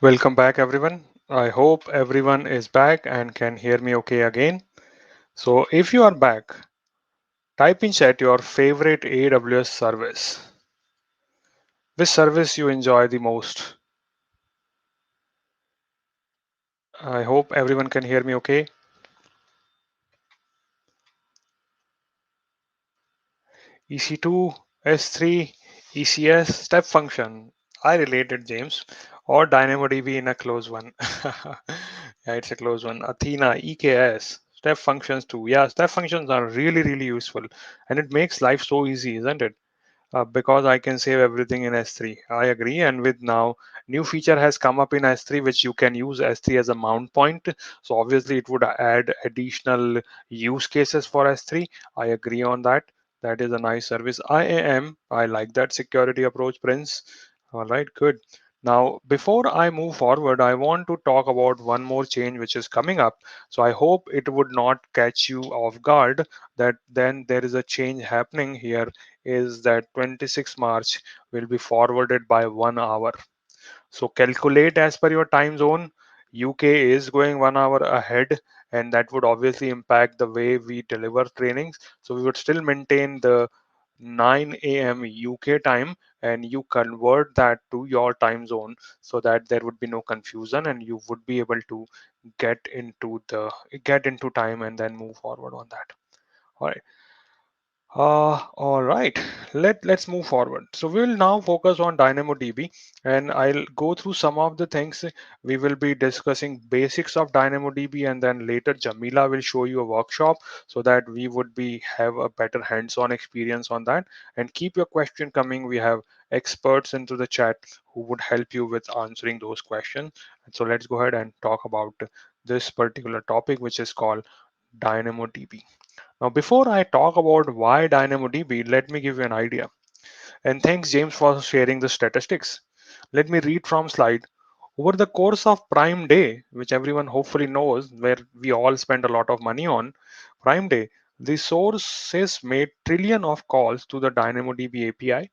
Welcome back, everyone. I hope everyone is back and can hear me okay again. So, if you are back, type in chat your favorite AWS service. Which service you enjoy the most? I hope everyone can hear me okay. EC2, S3, ECS, step function. I related, James. Or DynamoDB in a close one. Yeah, it's a close one. Athena, EKS, step functions too. Yeah, step functions are really, really useful. And it makes life so easy, isn't it? Because I can save everything in S3. I agree. And with now, new feature has come up in S3, which you can use S3 as a mount point. So obviously, it would add additional use cases for S3. I agree on that. That is a nice service. IAM, I like that security approach, Prince. All right, good. Now, before I move forward, I want to talk about one more change which is coming up. So I hope it would not catch you off guard that then there is a change happening here is that 26 March will be forwarded by 1 hour. So calculate as per your time zone. UK is going 1 hour ahead, and that would obviously impact the way we deliver trainings. So we would still maintain the 9 a.m. UK time, and you convert that to your time zone so that there would be no confusion, and you would be able to get into the get into time and then move forward on that. All right. All right, let's move forward. So we will now focus on DynamoDB, and I'll go through some of the things. We will be discussing basics of DynamoDB, and then later Jamila will show you a workshop so that we would be have a better hands-on experience on that. And keep your question coming. We have experts into the chat who would help you with answering those questions. So let's go ahead and talk about this particular topic, which is called DynamoDB. Now, before I talk about why DynamoDB, let me give you an idea. And thanks, James, for sharing the statistics. Let me read from slide. Over the course of Prime Day, which everyone hopefully knows, where we all spend a lot of money on, Prime Day, the sources made trillion of calls to the DynamoDB API.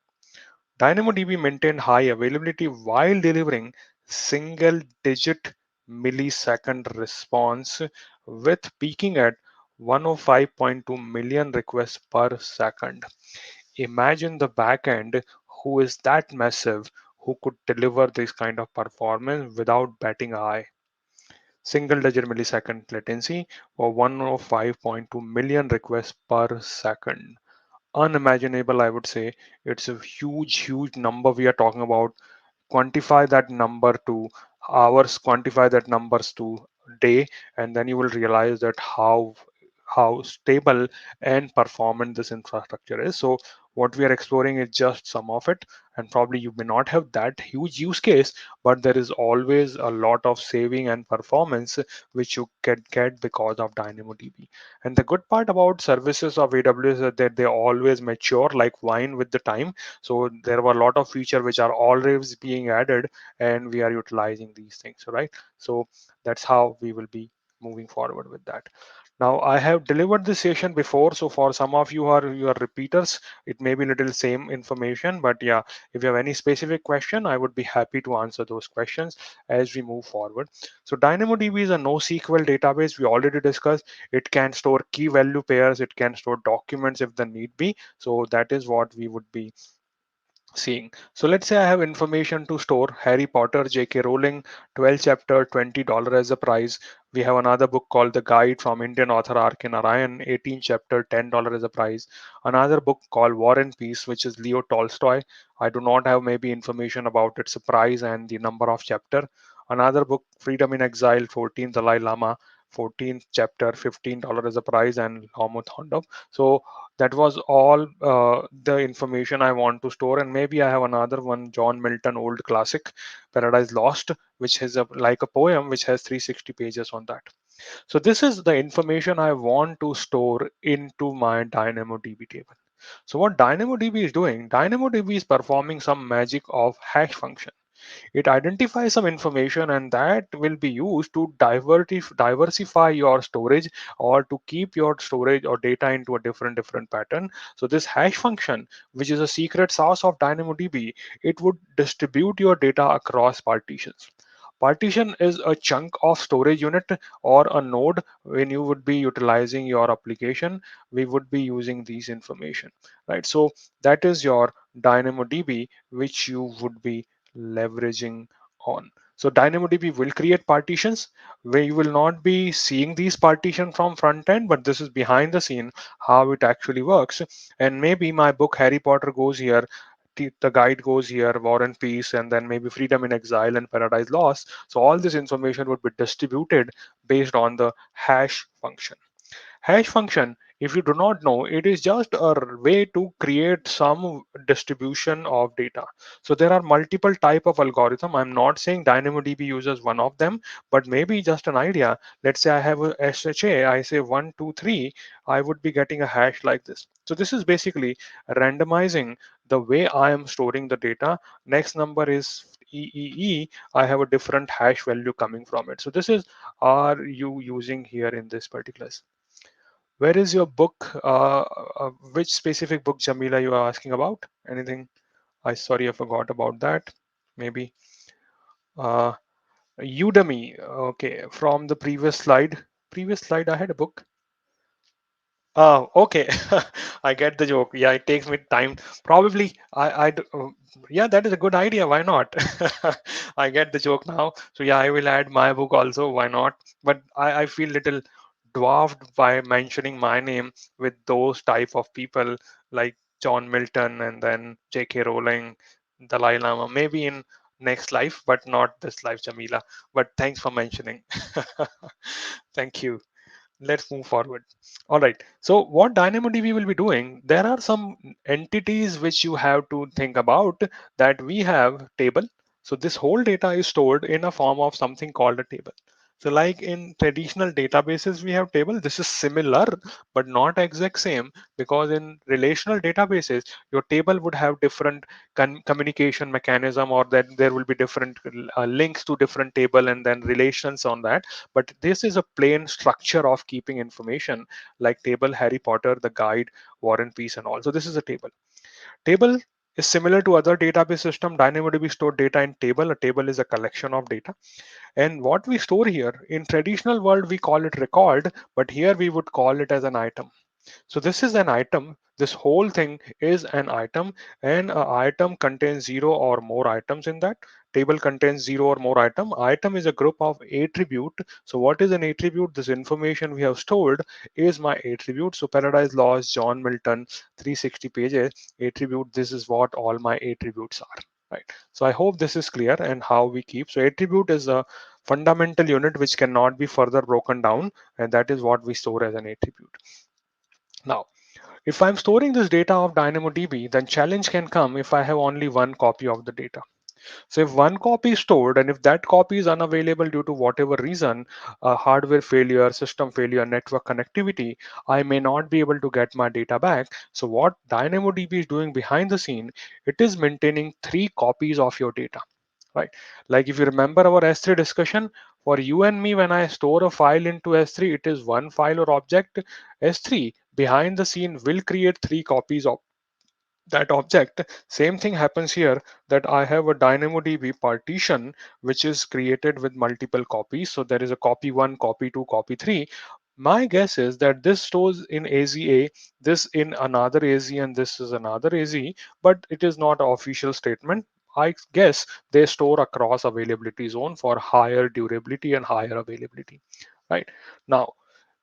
DynamoDB maintained high availability while delivering single digit millisecond response with peaking at 105.2 million requests per second. Imagine the backend who is that massive who could deliver this kind of performance without batting an eye. Single digit millisecond latency or 105.2 million requests per second. Unimaginable, I would say. It's a huge number we are talking about. Quantify that number to hours, quantify that numbers to day, and then you will realize that how stable and performant this infrastructure is. So what we are exploring is just some of it, and probably you may not have that huge use case, but there is always a lot of saving and performance which you can get because of DynamoDB. And the good part about services of AWS is that they always mature like wine with the time. So there were a lot of features which are always being added, and we are utilizing these things, right? So that's how we will be moving forward with that. Now I have delivered this session before, so for some of you who are your repeaters, it may be little same information, but yeah, if you have any specific question, I would be happy to answer those questions as we move forward. So DynamoDB is a NoSQL database. We already discussed. It can store key value pairs. It can store documents if the need be. So that is what we would be seeing. So let's say I have information to store Harry Potter, J.K. Rowling, 12 chapter, $20 as a price. We have another book called The Guide from Indian author R.K. Narayan, 18 chapter, $10 as a price. Another book called War and Peace, which is Leo Tolstoy. I do not have maybe information about its price and the number of chapter. Another book, Freedom in Exile, 14 Dalai Lama, 14th chapter, $15 as a price, and Homo Thondo. So that was all the information I want to store. And maybe I have another one, John Milton old classic, Paradise Lost, which is like a poem which has 360 pages on that. So this is the information I want to store into my DynamoDB table. So what DynamoDB is doing, DynamoDB is performing some magic of hash function. It identifies some information, and that will be used to diversify your storage or to keep your storage or data into a different pattern. So this hash function, which is a secret sauce of DynamoDB, it would distribute your data across partitions. Partition is a chunk of storage unit or a node. When you would be utilizing your application, we would be using these information, right? So that is your DynamoDB, which you would be leveraging on. So DynamoDB will create partitions where you will not be seeing these partitions from front end, but this is behind the scene how it actually works. And maybe my book Harry Potter goes here, the guide goes here, War and Peace, and then maybe Freedom in Exile and Paradise Lost. So all this information would be distributed based on the hash function. Hash function, if you do not know, it is just a way to create some distribution of data. So there are multiple type of algorithm. I'm not saying DynamoDB uses one of them, but maybe just an idea. Let's say I have a SHA, I say 1, 2, 3, I would be getting a hash like this. So this is basically randomizing the way I am storing the data. Next number is EEE, I have a different hash value coming from it. So this is are you using here in this particular. Where is your book? Which specific book, Jamila, you are asking about? Anything? I sorry, I forgot about that. Maybe uh, Udemy. Okay, from the previous slide. Previous slide, I had a book. Oh, okay. I get the joke. Yeah, it takes me time. Probably, yeah, that is a good idea. Why not? I get the joke now. So yeah, I will add my book also. Why not? But I feel little dwarfed by mentioning my name with those type of people like John Milton and then J.K. Rowling, Dalai Lama. Maybe in next life, but not this life, Jamila. But thanks for mentioning. Thank you. Let's move forward. All right. So what DynamoDB will be doing, there are some entities which you have to think about, that we have table. So this whole data is stored in a form of something called a table. So like in traditional databases, we have table. This is similar, but not exact same, because in relational databases, your table would have different communication mechanism, or that there will be different links to different table and then relations on that. But this is a plain structure of keeping information, like table, Harry Potter, the guide, War and Peace, and all. So this is a table. Table is similar to other database system. DynamoDB store data in table. A table is a collection of data, and what we store here in traditional world we call it record, but here we would call it as an item. So this is an item. This whole thing is an item, and an item contains zero or more items in that. Table contains zero or more item. Item is a group of attribute. So what is an attribute? This information we have stored is my attribute. So Paradise Lost, John Milton, 360 pages, attribute. This is what all my attributes are. Right. So I hope this is clear and how we keep. So attribute is a fundamental unit which cannot be further broken down, and that is what we store as an attribute. Now, if I'm storing this data of DynamoDB, then challenge can come if I have only one copy of the data. So if one copy is stored and if that copy is unavailable due to whatever reason, hardware failure, system failure, network connectivity, I may not be able to get my data back. So what DynamoDB is doing behind the scene, it is maintaining three copies of your data, right? Like if you remember our S3 discussion, for you and me, when I store a file into S3, it is one file or object. S3 behind the scene will create three copies of that object. Same thing happens here, that I have a DynamoDB partition which is created with multiple copies. So there is a copy 1, copy 2, copy 3. My guess is that this stores in AZA, this in another AZ, and this is another AZ, but it is not an official statement. I guess they store across availability zone for higher durability and higher availability. Right now,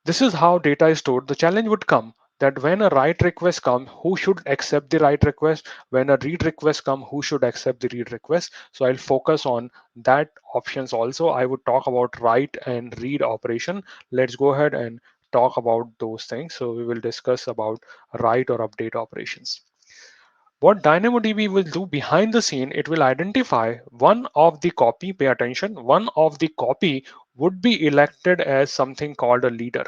this is how data is stored. The challenge would come that when a write request comes, who should accept the write request? When a read request comes, who should accept the read request? So I'll focus on that options also. I would talk about write and read operation. Let's go ahead and talk about those things. So we will discuss about write or update operations. What DynamoDB will do behind the scene, it will identify one of the copy, pay attention, one of the copy would be elected as something called a leader.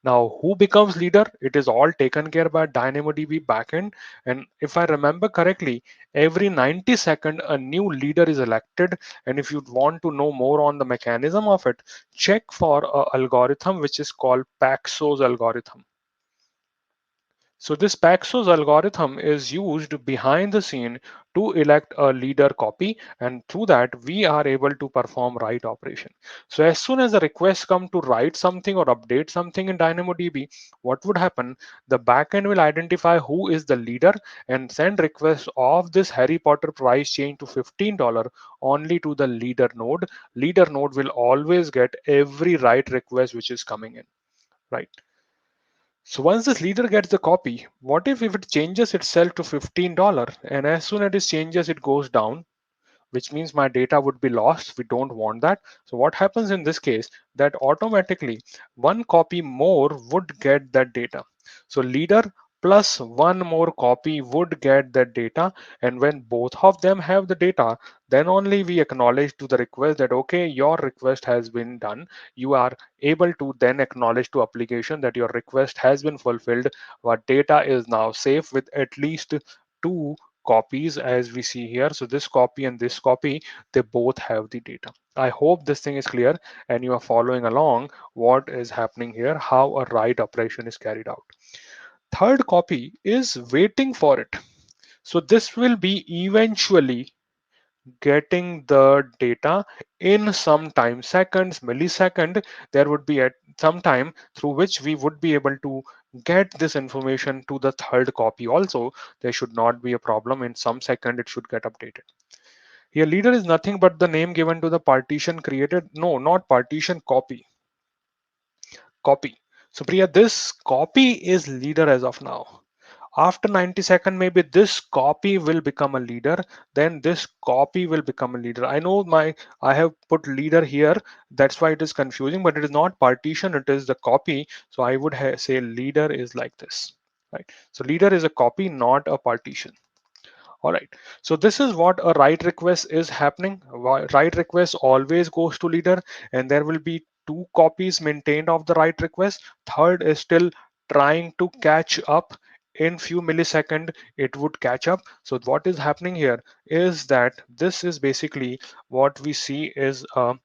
Now, who becomes leader? It is all taken care by DynamoDB backend. And if I remember correctly, every 90 seconds, a new leader is elected. And if you want to know more on the mechanism of it, check for a algorithm which is called Paxos algorithm. So this Paxos algorithm is used behind the scene to elect a leader copy, and through that we are able to perform write operation. So as soon as the request come to write something or update something in DynamoDB, what would happen? The backend will identify who is the leader and send request of this Harry Potter price change to $15 only to the leader node. Leader node will always get every write request which is coming in, right? So once this leader gets the copy, what if it changes itself to $15 and as soon as it changes it goes down, which means my data would be lost. We don't want that. So what happens in this case, that automatically one copy more would get that data. So leader plus one more copy would get that data, and when both of them have the data, then only we acknowledge to the request that okay, your request has been done. You are able to then acknowledge to application that your request has been fulfilled. What data is now safe with at least two copies as we see here. So this copy and this copy, they both have the data. I hope this thing is clear and you are following along what is happening here, how a write operation is carried out. Third copy is waiting for it. So this will be eventually getting the data in some time, seconds, millisecond. There would be at some time through which we would be able to get this information to the third copy also. There should not be a problem. In some second it should get updated. Here leader is nothing but the name given to the partition created. No, not partition, copy. Copy. So Priya, this copy is leader as of now. After 90 seconds, maybe this copy will become a leader. Then this copy will become a leader. I know I have put leader here. That's why it is confusing, but it is not partition. It is the copy. So I would say leader is like this, right? So leader is a copy, not a partition. All right. So this is what a write request is happening. Write request always goes to leader, and there will be two copies maintained of the write request. Third is still trying to catch up. In few millisecond, it would catch up. So what is happening here is that this is basically what we see is a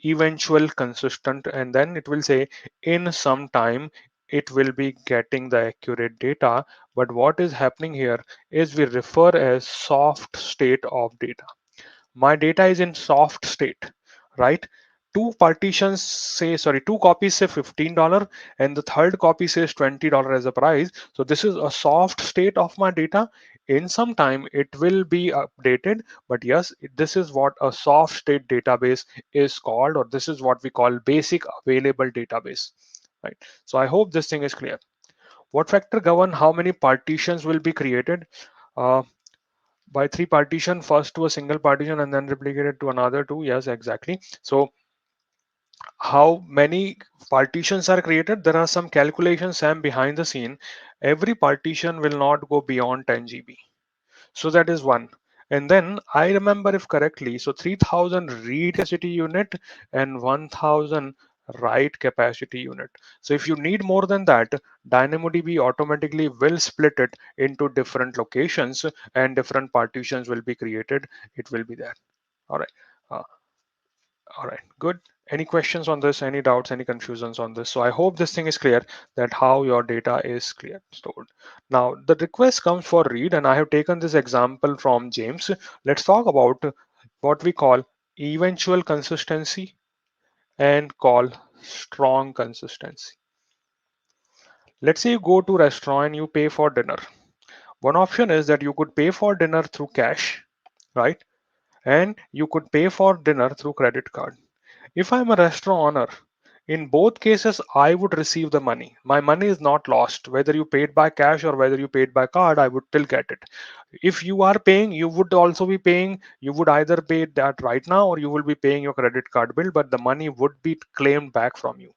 eventual consistent, and then it will say in some time it will be getting the accurate data. But what is happening here is we refer as soft state of data. My data is in soft state, right? Two partitions say, sorry, two copies say $15 and the third copy says $20 as a price. So this is a soft state of my data. In some time it will be updated, but yes, this is what a soft state database is called, or this is what we call basic available database, right? So I hope this thing is clear. What factor govern how many partitions will be created? Uh, by three partition, first to a single partition and then replicated to another two. Yes, exactly. So how many partitions are created? There are some calculations Sam behind the scene. Every partition will not go beyond 10 GB. So that is one. And then I remember if correctly, so 3000 read capacity unit and 1000 write capacity unit. So if you need more than that, DynamoDB automatically will split it into different locations and different partitions will be created. It will be there. All right. Uh, all right, good. Any questions on this? Any doubts, any confusions on this? So I hope this thing is clear that how your data is clear stored. Now the request comes for read, and I have taken this example from James. Let's talk about what we call eventual consistency and call strong consistency. Let's say you go to restaurant and you pay for dinner. One option is that you could pay for dinner through cash, right? And you could pay for dinner through credit card. If I'm a restaurant owner, in both cases, I would receive the money. My money is not lost. Whether you paid by cash or whether you paid by card, I would still get it. If you are paying, you would also be paying. You would either pay that right now or you will be paying your credit card bill, but the money would be claimed back from you.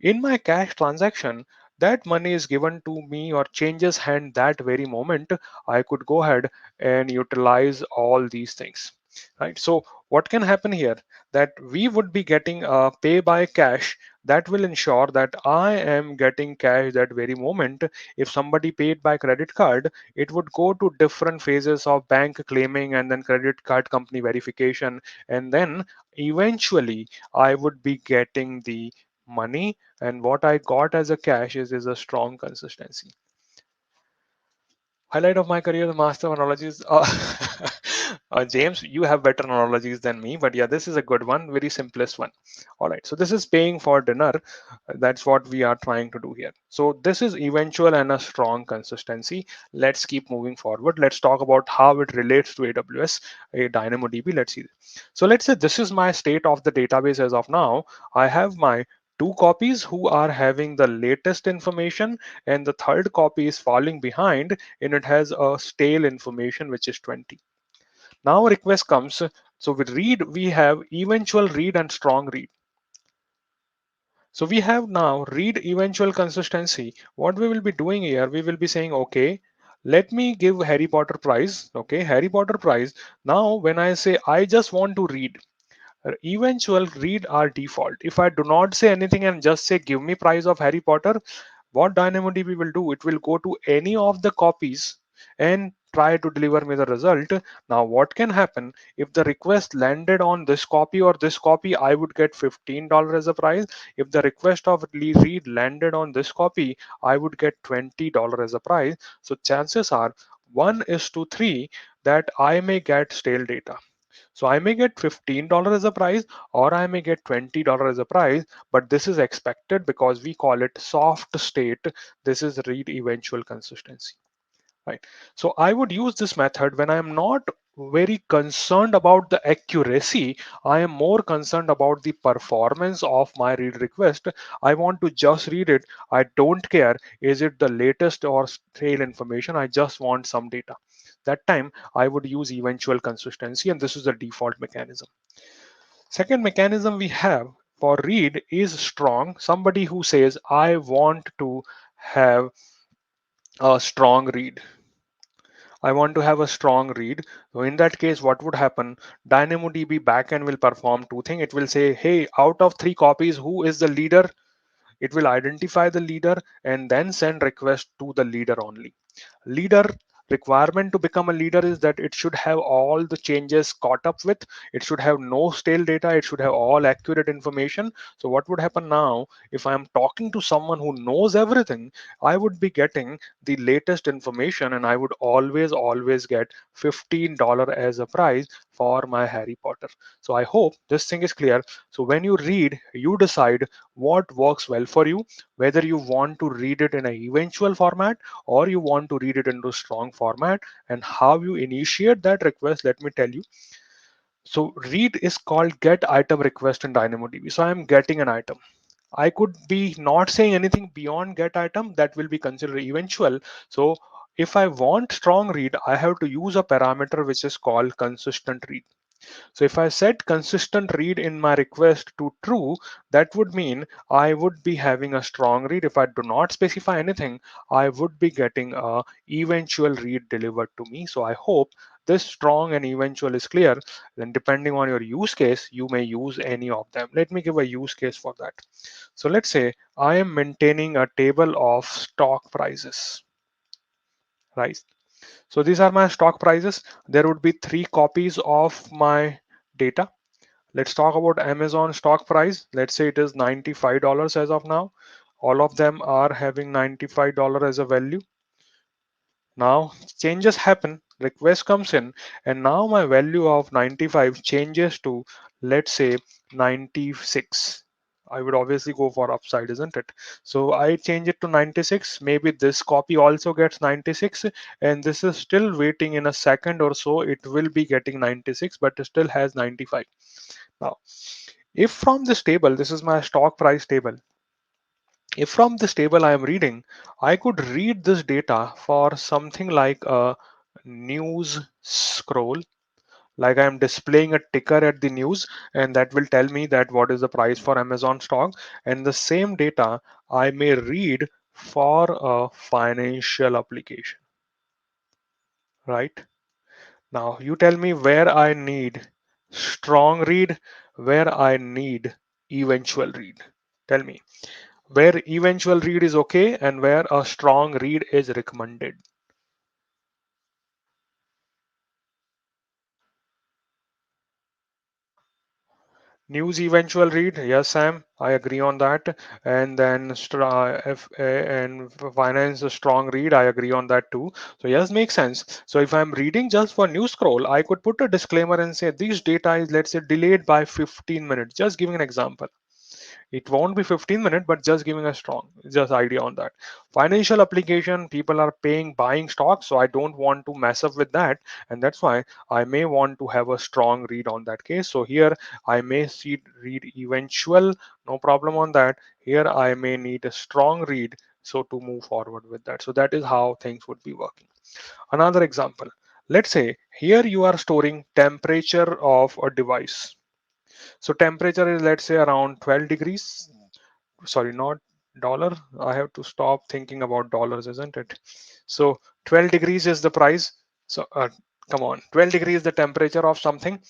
In my cash transaction, that money is given to me or changes hand that very moment. I could go ahead and utilize all these things, right? So what can happen here, that we would be getting a pay by cash. That will ensure that I am getting cash that very moment. If somebody paid by credit card, it would go to different phases of bank claiming and then credit card company verification, and then eventually I would be getting the money, and what I got as a cash is a strong consistency. Highlight of my career, the master of analogies. James, you have better analogies than me, but yeah, this is a good one, very simplest one. All right, so this is paying for dinner. That's what we are trying to do here. So this is eventual and a strong consistency. Let's keep moving forward. Let's talk about how it relates to AWS, a DynamoDB. Let's see. So let's say this is my state of the database as of now. I have my two copies who are having the latest information, and the third copy is falling behind and it has a stale information which is 20. Now request comes. So with read, we have eventual read and strong read. So we have now read eventual consistency. What we will be doing here, we will be saying, okay, let me give Harry Potter prize. Okay, Harry Potter prize. Now when I say I just want to read, eventual read are default. If I do not say anything and just say give me price of Harry Potter, what DynamoDB will do, it will go to any of the copies and try to deliver me the result. Now what can happen if the request landed on this copy or this copy, I would get $15 as a price. If the request of read landed on this copy, I would get $20 as a price. So chances are 1 is to 3 that I may get stale data. So I may get $15 as a price or I may get $20 as a price, but this is expected because we call it soft state. This is read eventual consistency, right? So I would use this method when I am not very concerned about the accuracy. I am more concerned about the performance of my read request. I want to just read it. I don't care is it the latest or stale information. I just want some data. That time I would use eventual consistency, and this is the default mechanism. Second mechanism we have for read is strong. Somebody who says I want to have a strong read. I want to have a strong read. So in that case, what would happen? DynamoDB backend will perform two things. It will say, hey, out of three copies, who is the leader? It will identify the leader and then send request to the leader only. Leader requirement to become a leader is that it should have all the changes caught up with. It should have no stale data. It should have all accurate information. So what would happen now if I am talking to someone who knows everything? I would be getting the latest information, and I would always get $15 as a prize for my Harry Potter. So I hope this thing is clear. So when you read, you decide what works well for you, whether you want to read it in a eventual format or you want to read it into strong format, and how you initiate that request. Let me tell you. So read is called get item request in DynamoDB. So I am getting an item. I could be not saying anything beyond get item, that will be considered eventual. So if I want strong read, I have to use a parameter which is called consistent read. So if I set consistent read in my request to true, that would mean I would be having a strong read. If I do not specify anything, I would be getting a eventual read delivered to me. So I hope this strong and eventual is clear. Then depending on your use case, you may use any of them. Let me give a use case for that. So let's say I am maintaining a table of stock prices, right? So these are my stock prices. There would be three copies of my data. Let's talk about Amazon stock price. Let's say it is $95 as of now. All of them are having $95 as a value. Now changes happen, request comes in, and now my value of 95 changes to, let's say, 96. I would obviously go for upside, isn't it? So I change it to 96. Maybe this copy also gets 96, and this is still waiting in a second or so. It will be getting 96, but it still has 95. Now, if from this table, this is my stock price table, if from this table I am reading, I could read this data for something like a news scroll, like I am displaying a ticker at the news, and that will tell me that what is the price for Amazon stock. And the same data I may read for a financial application, right? Now you tell me where I need strong read, where I need eventual read. Tell me where eventual read is okay and where a strong read is recommended. News eventual read, yes, Sam, I agree on that. And then and finance a strong read, I agree on that too. So yes, makes sense. So if I'm reading just for news scroll, I could put a disclaimer and say this data is, let's say, delayed by 15 minutes. Just giving an example. It won't be 15 minutes, but just giving a strong just idea on that. Financial application, people are paying buying stocks, so I don't want to mess up with that, and that's why I may want to have a strong read on that case. So here I may see read eventual, no problem on that. Here I may need a strong read, so to move forward with that. So that is how things would be working. Another example. Let's say here you are storing temperature of a device. So temperature is, let's say, around 12 degrees. Sorry, not dollar. I have to stop thinking about dollars, isn't it? So 12 degrees is the price. So come on, 12 degrees is the temperature of something.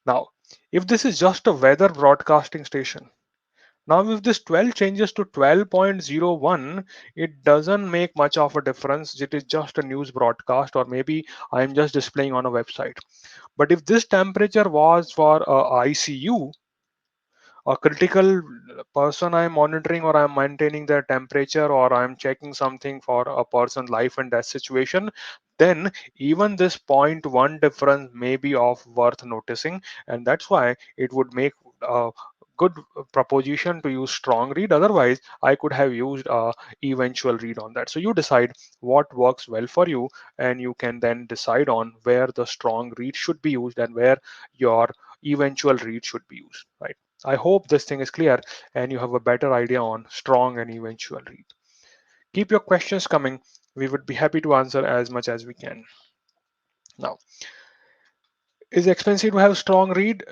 Now, if this is just a weather broadcasting station, now if this 12 changes to 12.01, it doesn't make much of a difference. It is just a news broadcast, or maybe I'm just displaying on a website. But if this temperature was for a ICU, a critical person I'm monitoring, or I'm maintaining their temperature, or I'm checking something for a person's life and death situation, then even this point one difference may be of worth noticing. And that's why it would make a good proposition to use strong read. Otherwise I could have used a eventual read on that. So you decide what works well for you, and you can then decide on where the strong read should be used and where your eventual read should be used, right? I hope this thing is clear and you have a better idea on strong and eventual read. Keep your questions coming. We would be happy to answer as much as we can. Now, is it expensive to have strong read?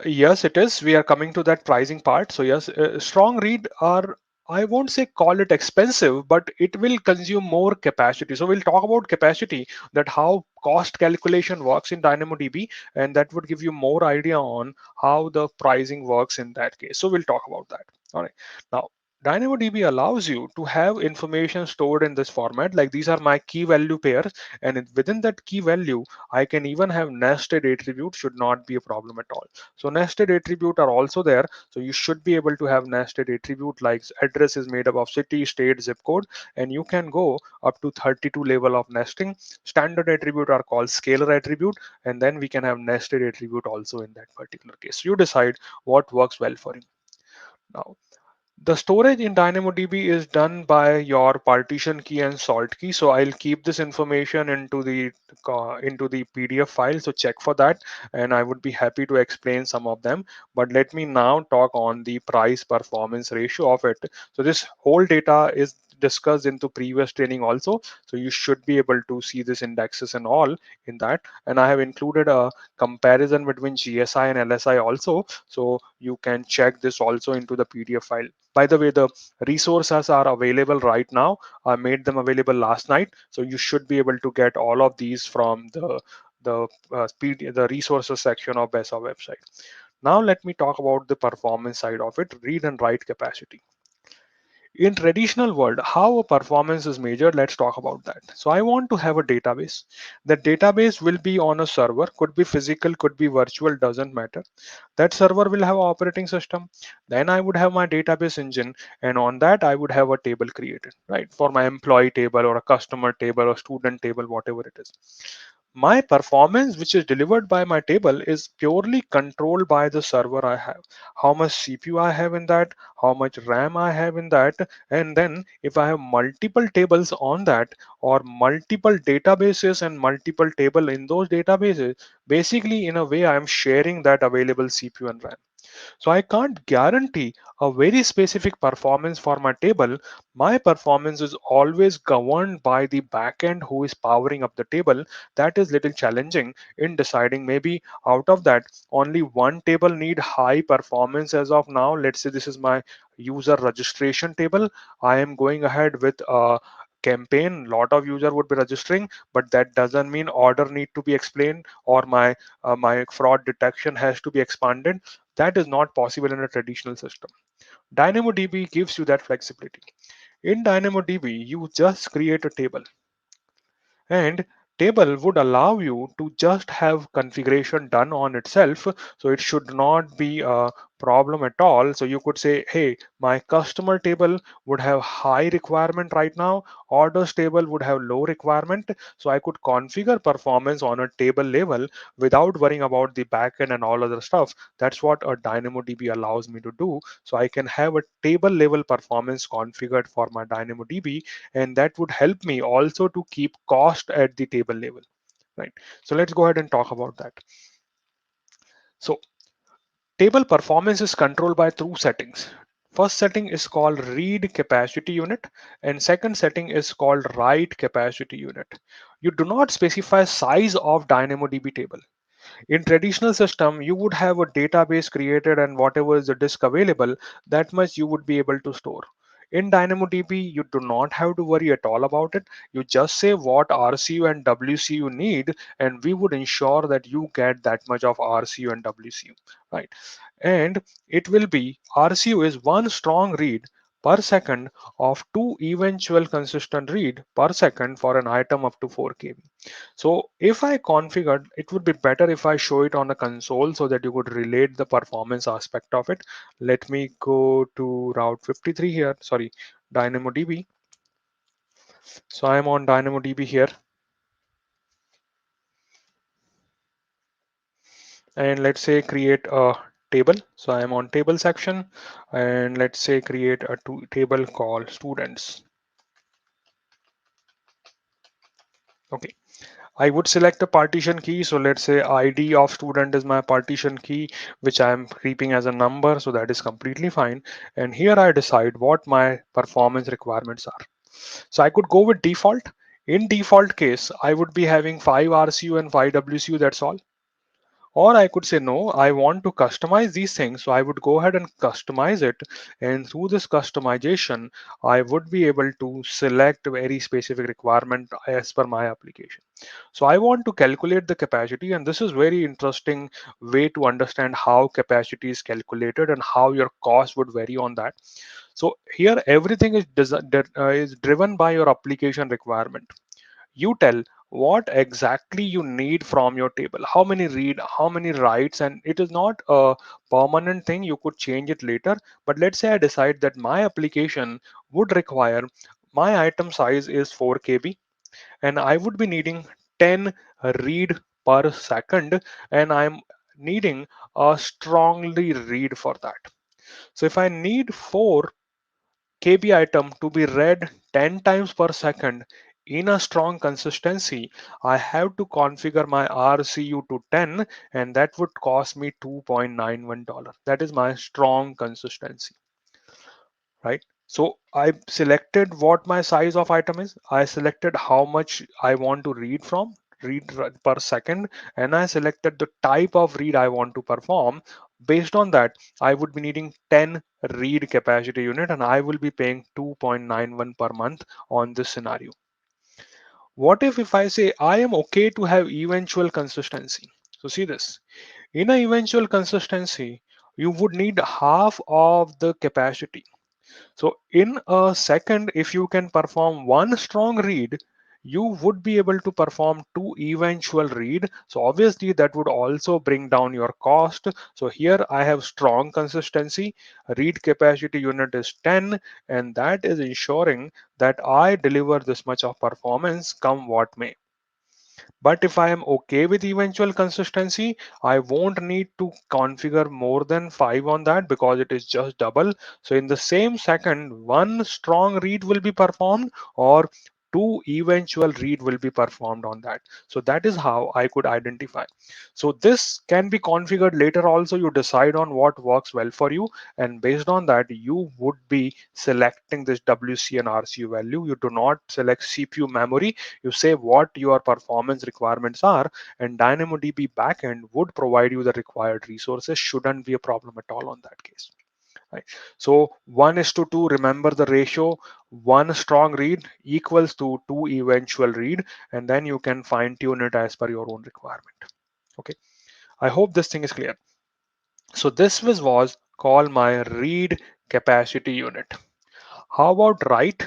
Yes, it is. We are coming to that pricing part. So yes, strong read are, I won't say call it expensive, but it will consume more capacity. So we'll talk about capacity, that how cost calculation works in DynamoDB, and that would give you more idea on how the pricing works in that case. So we'll talk about that. All right. Now, DynamoDB allows you to have information stored in this format. Like these are my key value pairs, and within that key value, I can even have nested attributes, should not be a problem at all. So nested attribute are also there. So you should be able to have nested attribute like address is made up of city, state, zip code, and you can go up to 32 level of nesting. Standard attribute are called scalar attribute, and then we can have nested attribute also in that particular case. You decide what works well for you. Now, the storage in DynamoDB is done by your partition key and salt key. So I'll keep this information into the PDF file. So check for that, and I would be happy to explain some of them. But let me now talk on the price performance ratio of it. So this whole data is discussed into previous training also. So you should be able to see this indexes and all in that. And I have included a comparison between GSI and LSI also. So you can check this also into the PDF file. By the way, the resources are available right now. I made them available last night, so you should be able to get all of these from the resources section of BESA website. Now let me talk about the performance side of it, read and write capacity. In traditional world, how a performance is measured, let's talk about that. So I want to have a database. The database will be on a server, could be physical, could be virtual, doesn't matter. That server will have operating system. Then I would have my database engine, and on that I would have a table created, right? For my employee table or a customer table or student table, whatever it is. My performance, which is delivered by my table, is purely controlled by the server I have. How much CPU I have in that, how much RAM I have in that, and then if I have multiple tables on that, or multiple databases and multiple table in those databases, basically in a way I am sharing that available CPU and RAM. So I can't guarantee a very specific performance for my table. My performance is always governed by the backend who is powering up the table. That is little challenging in deciding. Maybe out of that, only one table need high performance as of now. Let's say this is my user registration table. I am going ahead with a campaign, lot of user would be registering, but that doesn't mean order need to be explained, or my fraud detection has to be expanded. That is not possible in a traditional system. DynamoDB gives you that flexibility. In DynamoDB, you just create a table, and table would allow you to just have configuration done on itself. So it should not be a problem at all. So you could say, hey, my customer table would have high requirement right now, orders table would have low requirement. So I could configure performance on a table level without worrying about the backend and all other stuff. That's what a DynamoDB allows me to do. So I can have a table level performance configured for my DynamoDB, and that would help me also to keep cost at the table level, right? So let's go ahead and talk about that. So table performance is controlled by two settings. First setting is called read capacity unit, and second setting is called write capacity unit. You do not specify size of DynamoDB table. In traditional system, you would have a database created, and whatever is the disk available, that much you would be able to store. In DynamoDB, you do not have to worry at all about it. You just say what RCU and WCU you need, and we would ensure that you get that much of RCU and WCU, right? And it will be RCU is one strong read per second of two eventual consistent read per second for an item up to 4 KB. So if I configured, it would be better if I show it on a console so that you could relate the performance aspect of it. Let me go to Route 53 here, sorry, DynamoDB. So I'm on DynamoDB here, and let's say create a table. So I'm on table section, and let's say create a table called students. Okay. I would select a partition key. So let's say ID of student is my partition key, which I'm keeping as a number. So that is completely fine. And here I decide what my performance requirements are. So I could go with default. In default case, I would be having 5 RCU and 5 WCU. That's all. Or I could say, no, I want to customize these things. So I would go ahead and customize it. And through this customization, I would be able to select a very specific requirement as per my application. So I want to calculate the capacity, and this is very interesting way to understand how capacity is calculated and how your cost would vary on that. So here everything is is driven by your application requirement. You tell what exactly you need from your table, how many read, how many writes, and it is not a permanent thing. You could change it later. But let's say I decide that my application would require, my item size is 4 KB, and I would be needing 10 read per second, and I'm needing a strongly read for that. So if I need 4 KB item to be read 10 times per second in a strong consistency, I have to configure my RCU to 10, and that would cost me $2.91. That is my strong consistency, right? So I selected what my size of item is. I selected how much I want to read from, per second, and I selected the type of read I want to perform. Based on that, I would be needing 10 read capacity unit, and I will be paying 2.91 per month on this scenario. What if I say I am okay to have eventual consistency? So see this. In a eventual consistency, you would need half of the capacity. So in a second, if you can perform one strong read, you would be able to perform two eventual read. So obviously that would also bring down your cost. So here I have strong consistency. Read capacity unit is 10, and that is ensuring that I deliver this much of performance come what may. But if I am okay with eventual consistency, I won't need to configure more than 5 on that because it is just double. So in the same second, one strong read will be performed, or two eventual read will be performed on that. So that is how I could identify. So this can be configured later also. You decide on what works well for you, and based on that, you would be selecting this WC and RCU value. You do not select CPU memory. You say what your performance requirements are, and DynamoDB backend would provide you the required resources. Shouldn't be a problem at all on that case, right? So 1:2, remember the ratio. One strong read equals to two eventual read, and then you can fine tune it as per your own requirement. Okay, I hope this thing is clear. So this was called my read capacity unit. How about write?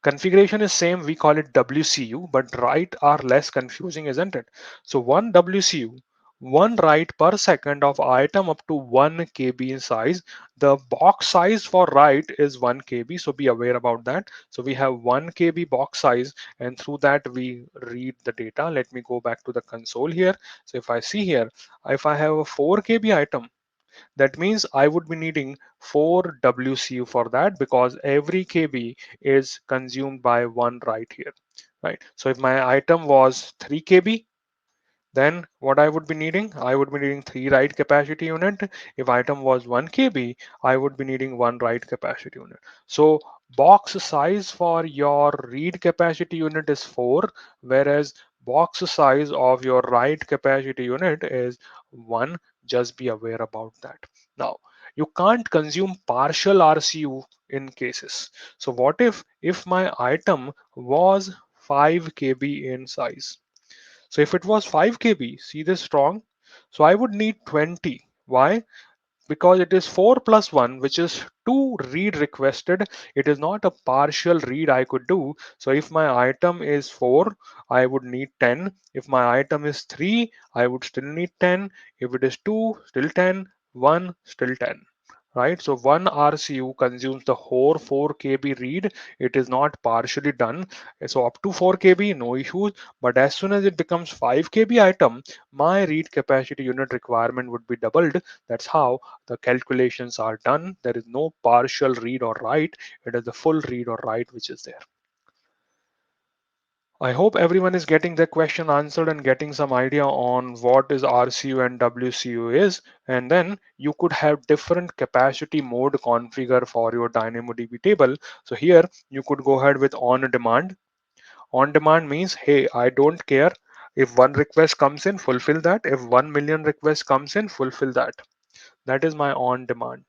Configuration is same, we call it WCU, but write are less confusing, isn't it? So one WCU one write per second of item up to 1 KB in size. The box size for write is 1 KB, so be aware about that. So we have 1 KB box size, and through that we read the data. Let me go back to the console here. So if I see here, if I have a 4 KB item, that means I would be needing 4 WCU for that, because every KB is consumed by one write here, right? So if my item was 3 KB, then what I would be needing? I would be needing 3 write capacity unit. If item was 1 KB, I would be needing 1 write capacity unit. So box size for your read capacity unit is 4, whereas box size of your write capacity unit is 1. Just be aware about that. Now, you can't consume partial RCU in cases. So what if my item was 5 KB in size? So if it was 5 KB, see this strong. So I would need 20. Why? Because it is 4 plus 1, which is 2 read requested. It is not a partial read I could do. So if my item is 4, I would need 10. If my item is 3, I would still need 10. If it is 2, still 10. 1, still 10. Right? So one RCU consumes the whole 4 KB read. It is not partially done. So up to 4 KB, no issues. But as soon as it becomes 5 KB item, my read capacity unit requirement would be doubled. That's how the calculations are done. There is no partial read or write. It is the full read or write which is there. I hope everyone is getting their question answered and getting some idea on what is RCU and WCU is. And then you could have different capacity mode configure for your DynamoDB table. So here you could go ahead with on demand. On demand means, hey, I don't care if one request comes in, fulfill that. If 1 million requests comes in, fulfill that. That is my on demand.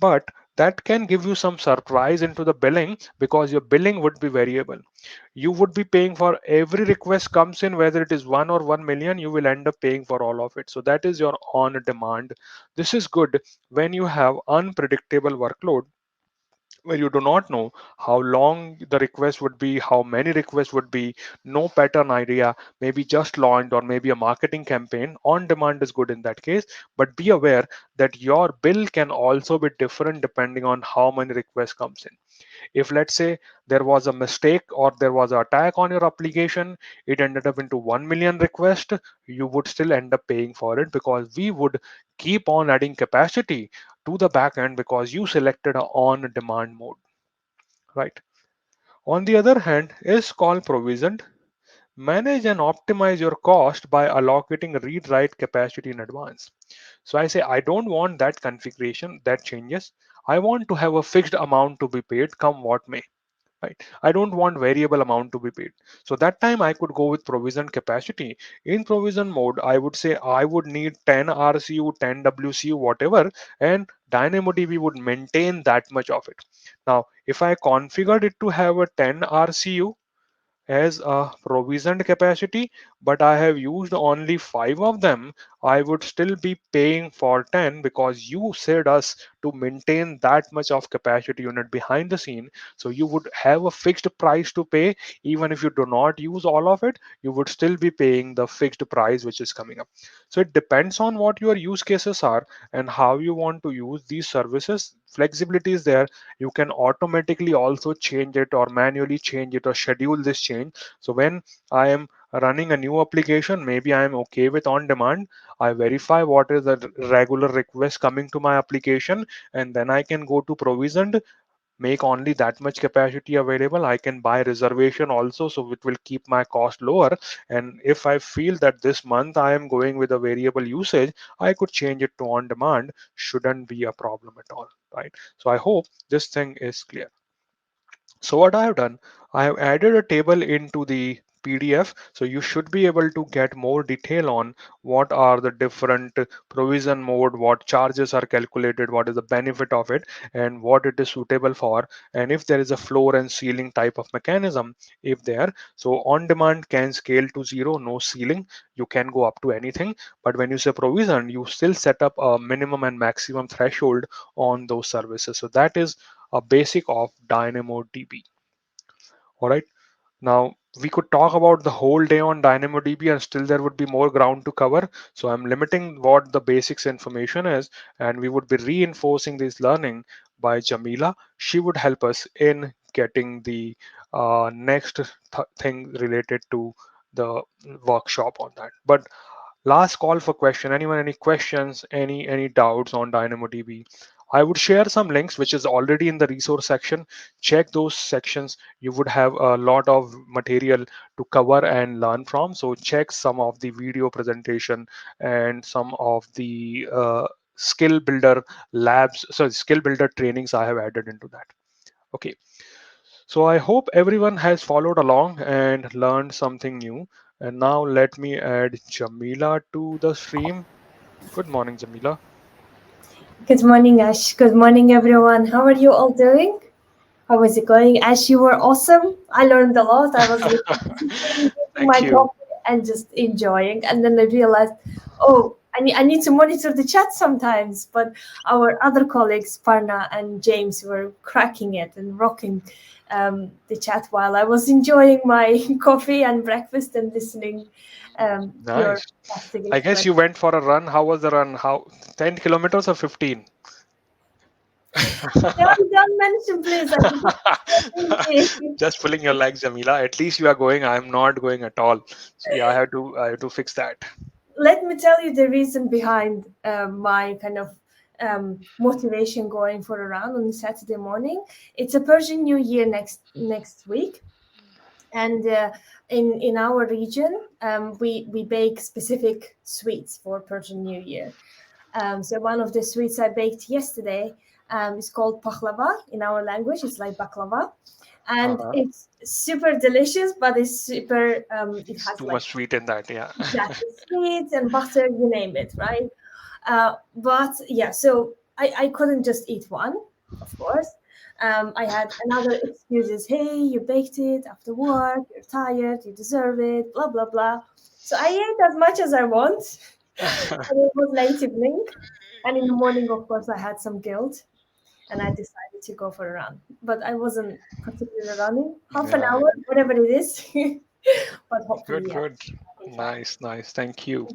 But that can give you some surprise into the billing, because your billing would be variable. You would be paying for every request comes in, whether it is 1 or 1 million, you will end up paying for all of it. So that is your on demand. This is good when you have unpredictable workload, where you do not know how long the request would be, how many requests would be, no pattern idea, maybe just launched or maybe a marketing campaign. On demand is good in that case, but be aware that your bill can also be different depending on how many requests comes in. If let's say there was a mistake or there was an attack on your application, it ended up into 1 million requests, you would still end up paying for it, because we would keep on adding capacity to the backend because you selected a on demand mode, right? On the other hand is called provisioned. Manage and optimize your cost by allocating read write capacity in advance. So I say I don't want that configuration that changes. I want to have a fixed amount to be paid come what may, right? I don't want variable amount to be paid. So that time I could go with provision capacity. In provision mode, I would say I would need 10 RCU, 10 WCU, whatever, and DynamoDB would maintain that much of it. Now if I configured it to have a 10 RCU as a provisioned capacity, but I have used only 5 of them, I would still be paying for 10, because you said us to maintain that much of capacity unit behind the scene. So you would have a fixed price to pay. Even if you do not use all of it, you would still be paying the fixed price which is coming up. So it depends on what your use cases are and how you want to use these services. Flexibility is there. You can automatically also change it or manually change it or schedule this change. So when I am running a new application, maybe I am okay with on demand. I verify what is the regular request coming to my application, and then I can go to provisioned, make only that much capacity available. I can buy reservation also, so it will keep my cost lower. And if I feel that this month I am going with a variable usage, I could change it to on demand. Shouldn't be a problem at all, right? So I hope this thing is clear. So what I have done, I have added a table into the PDF. So you should be able to get more detail on what are the different provision mode, what charges are calculated, what is the benefit of it, and what it is suitable for. And if there is a floor and ceiling type of mechanism, if there, so on demand can scale to 0, no ceiling. You can go up to anything. But when you say provision, you still set up a minimum and maximum threshold on those services. So that is a basic of DynamoDB. All right. Now, we could talk about the whole day on DynamoDB and still there would be more ground to cover. So I'm limiting what the basics information is, and we would be reinforcing this learning by Jamila. She would help us in getting the next thing related to the workshop on that. But last call for question. Anyone, any questions, any doubts on DynamoDB? I would share some links which is already in the resource section. Check those sections. You would have a lot of material to cover and learn from. So check some of the video presentation and some of the skill builder labs, so skill builder trainings I have added into that. Okay, so I hope everyone has followed along and learned something new. And now let me add Jamila to the stream. Good morning, Jamila. Good morning, Ash. Good morning, everyone. How are you all doing? How is it going? Ash, you were awesome. I learned a lot. I was drinking Thank my you. coffee and just enjoying. And then I realized, oh, I need to monitor the chat sometimes. But our other colleagues, Parna and James, were cracking it and rocking the chat while I was enjoying my coffee and breakfast and listening your Nice. fantastic I guess you explanation. went for a run. How was the run? How 10 kilometers or 15? Don't mention, please. I didn't. Just pulling your legs, Jamila. At least you are going. I'm not going at all. So yeah, I have to fix that. Let me tell you the reason behind my kind of motivation going for a run on Saturday morning. It's a Persian New Year next week, and in our region, we bake specific sweets for Persian New Year. So one of the sweets I baked yesterday is called pahlava in our language. It's like baklava, and Uh-huh. it's super delicious, but it's super. It It's has too like much sweet in that. Yeah. exactly sweets and butter, you name it, right? But yeah, so I couldn't just eat one, of course. I had another excuses. Hey, you baked it after work. You're tired. You deserve it. Blah blah blah. So I ate as much as I want, and it was late evening. And in the morning, of course, I had some guilt, and I decided to go for a run. But I wasn't particularly running. Half an Yeah. hour, whatever it is. But Good, hopefully, yeah, good. I can try. Nice, nice. Thank you.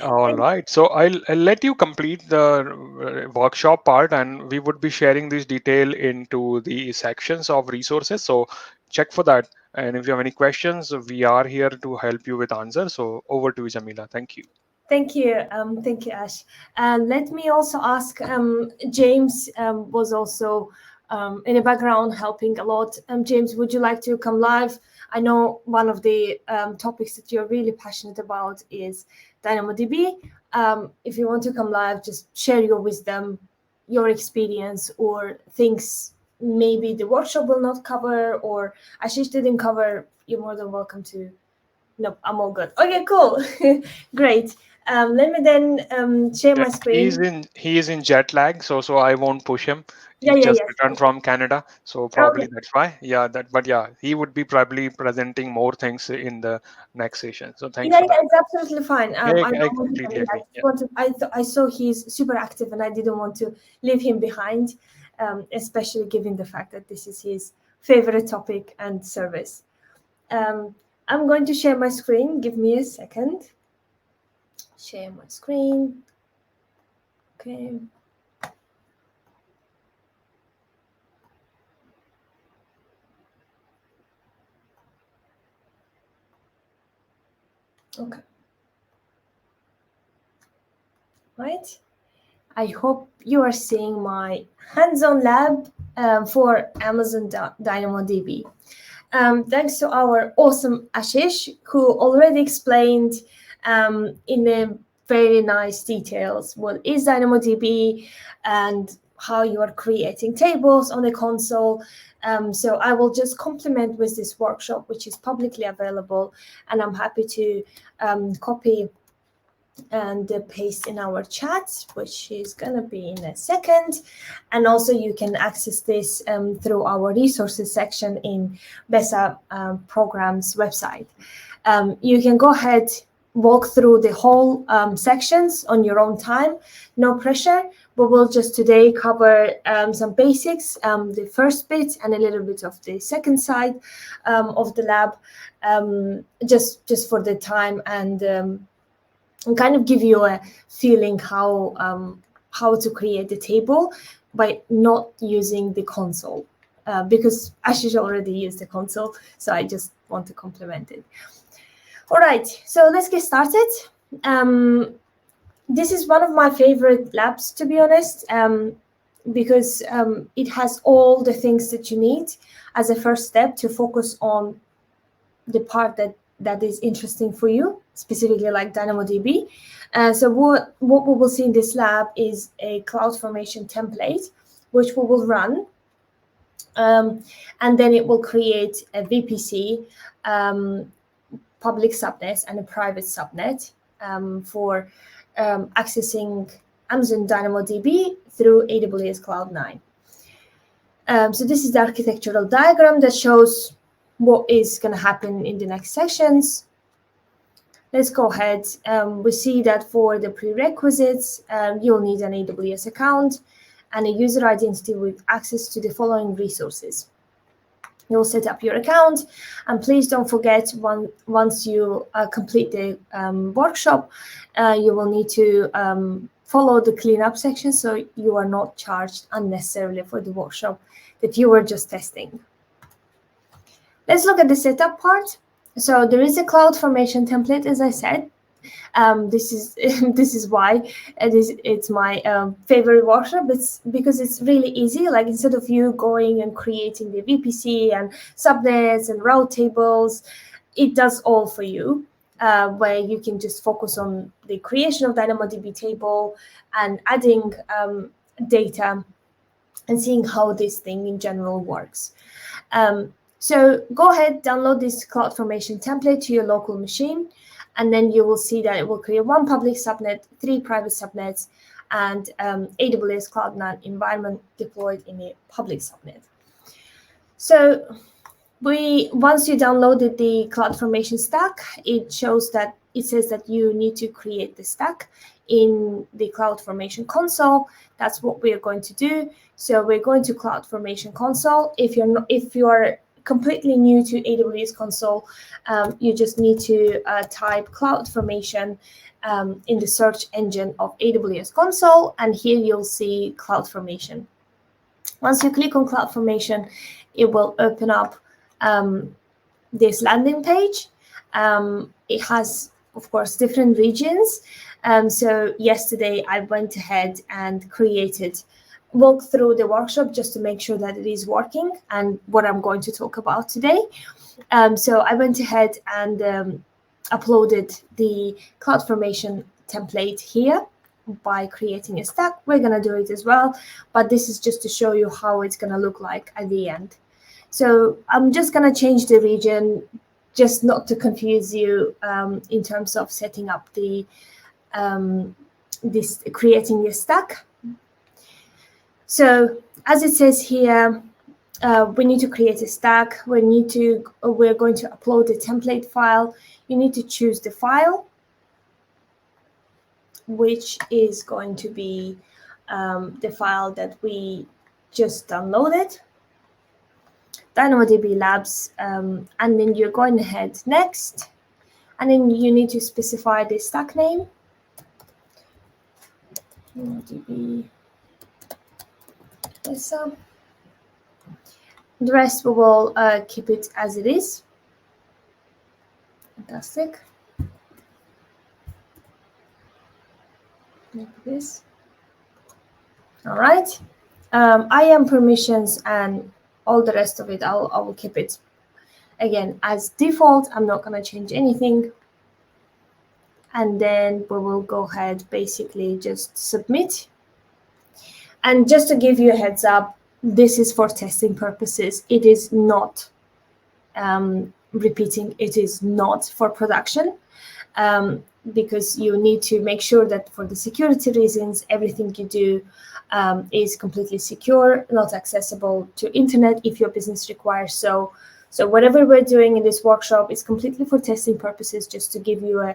All right. So I'll let you complete the workshop part, and we would be sharing this detail into the sections of resources. So check for that. And if you have any questions, we are here to help you with answers. So over to you, Jamila. Thank you. Thank you, Ash. And let me also ask. James was also in the background helping a lot. James, would you like to come live? I know one of the topics that you're really passionate about is DynamoDB. If you want to come live, just share your wisdom, your experience, or things maybe the workshop will not cover, or Ashish didn't cover. You're more than welcome to. No, I'm all good. Okay, cool. Great. Let me then share Yeah, my he's screen. in he is in jet lag, so I won't push him. Yeah, He yeah, just yes. returned from Canada, so Okay. probably that's why. Yeah, that but yeah, he would be probably presenting more things in the next session. So thanks Yeah, for yeah, that. it's absolutely fine. Yeah, I I know him, completely and I agree. just Yeah. wanted. I saw he's super active, and I didn't want to leave him behind, especially given the fact that this is his favorite topic and service. Um, I'm going to share my screen. Give me a second. Share my screen. Okay. Okay. Right. I hope you are seeing my hands-on lab for Amazon DynamoDB. Thanks to our awesome Ashish, who already explained in a very nice details what is DynamoDB and how you are creating tables on the console. So I will just complement with this workshop, which is publicly available, and I'm happy to copy and paste in our chat, which is going to be in a second. And also you can access this through our resources section in BESA program's website. You can go ahead, walk through the whole sections on your own time, no pressure. We will just today cover some basics, the first bit and a little bit of the second side of the lab, just for the time, and kind of give you a feeling how to create the table by not using the console, because Ashish already used the console, so I just want to complement it. All right, so let's get started. This is one of my favorite labs, to be honest, because it has all the things that you need as a first step to focus on the part that is interesting for you, specifically like DynamoDB. So what we will see in this lab is a CloudFormation template, which we will run, and then it will create a VPC, public subnet and a private subnet for accessing Amazon DynamoDB through AWS Cloud9. So this is the architectural diagram that shows what is going to happen in the next sections. Let's go ahead. We see that for the prerequisites, you'll need an AWS account and a user identity with access to the following resources. You'll set up your account, and please don't forget, once you complete the workshop, you will need to follow the cleanup section so you are not charged unnecessarily for the workshop that you were just testing. Let's look at the setup part. So there is a CloudFormation template, as I said. This is why it's my favorite workshop. It's because it's really easy. Like, instead of you going and creating the VPC and subnets and route tables, it does all for you, where you can just focus on the creation of DynamoDB table and adding data and seeing how this thing in general works. So go ahead, download this CloudFormation template to your local machine, and then you will see that it will create one public subnet, 3 private subnets, and AWS Cloud9 environment deployed in a public subnet. So once you downloaded the CloudFormation stack, it says that you need to create the stack in the CloudFormation console. That's what we are going to do. So we're going to CloudFormation console. If you are completely new to AWS console, you just need to type CloudFormation in the search engine of AWS console, and here you'll see CloudFormation. Once you click on CloudFormation, it will open up this landing page. It has, of course, different regions. So yesterday I went ahead and walk through the workshop just to make sure that it is working and what I'm going to talk about today. So I went ahead and uploaded the CloudFormation template here by creating a stack. We're going to do it as well, but this is just to show you how it's going to look like at the end. So I'm just going to change the region, just not to confuse you in terms of setting up the creating a stack. So as it says here, we need to create a stack. We're going to upload the template file. You need to choose the file, which is going to be the file that we just downloaded, DynamoDB Labs, and then you're going ahead next, and then you need to specify the stack name. DynamoDB. So the rest we will keep it as it is. Fantastic. Like this. All right. IAM permissions and all the rest of it, I will keep it again as default. I'm not going to change anything. And then we will go ahead, basically just submit. And just to give you a heads up, this is for testing purposes. It is not, repeating, it is not for production, because you need to make sure that for the security reasons, everything you do is completely secure, not accessible to internet if your business requires so. So whatever we're doing in this workshop is completely for testing purposes, just to give you a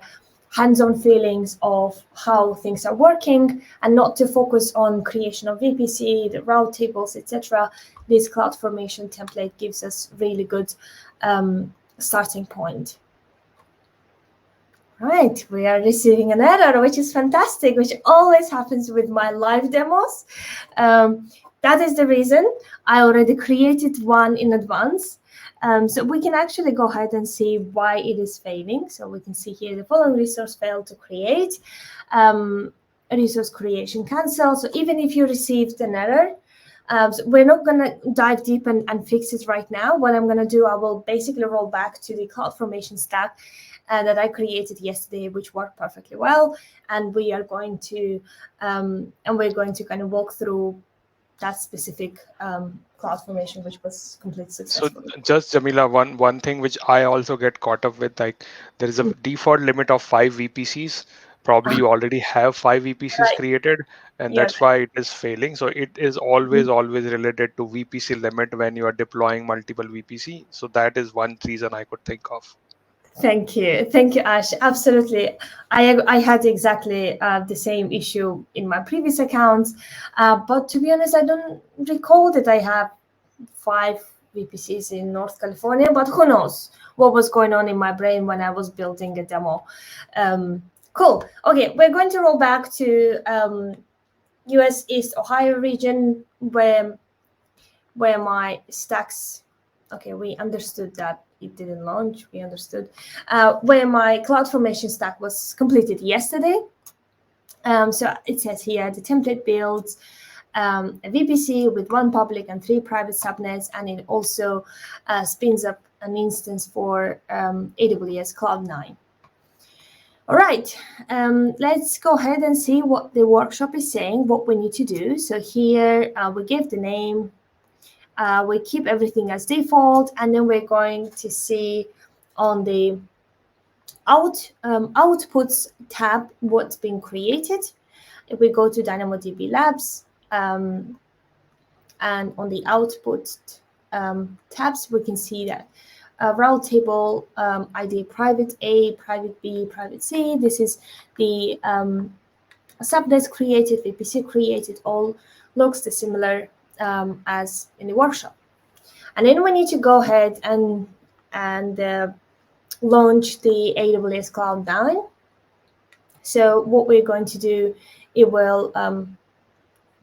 hands-on feelings of how things are working, and not to focus on creation of VPC, the route tables, etc. This CloudFormation template gives us really good starting point. Right, we are receiving an error, which is fantastic, which always happens with my live demos. That is the reason I already created one in advance. So we can actually go ahead and see why it is failing. So we can see here the following resource failed to create, resource creation cancelled. So even if you received an error, so we're not going to dive deep and fix it right now. What I'm going to do, I will basically roll back to the CloudFormation stack that I created yesterday, which worked perfectly well, and we are going to kind of walk through that specific CloudFormation, which was completely successful. So just Jamila, one thing which I also get caught up with, like there is a default limit of 5 VPCs. Probably you already have 5 VPCs Right. created, and Yeah. that's why it is failing. So it is always related to VPC limit when you are deploying multiple VPC. So that is one reason I could think of. Thank you, Ash. Absolutely, I had exactly the same issue in my previous accounts, but to be honest, I don't recall that I have 5 VPCs in North California. But who knows what was going on in my brain when I was building a demo. Cool. Okay, we're going to roll back to U.S. East Ohio region where my stacks. Okay, we understood that it didn't launch. We understood where my CloudFormation stack was completed yesterday. So it says here the template builds a VPC with 1 public and 3 private subnets, and it also spins up an instance for AWS Cloud9. All right, let's go ahead and see what the workshop is saying, what we need to do. So here we give the name. We keep everything as default, and then we're going to see on the outputs tab what's been created. If we go to DynamoDB Labs, and on the output tabs, we can see that route table ID private A, private B, private C. This is the subnets created, VPC created, all looks similar as in the workshop. And then we need to go ahead and launch the AWS Cloud9. So what we're going to do, it will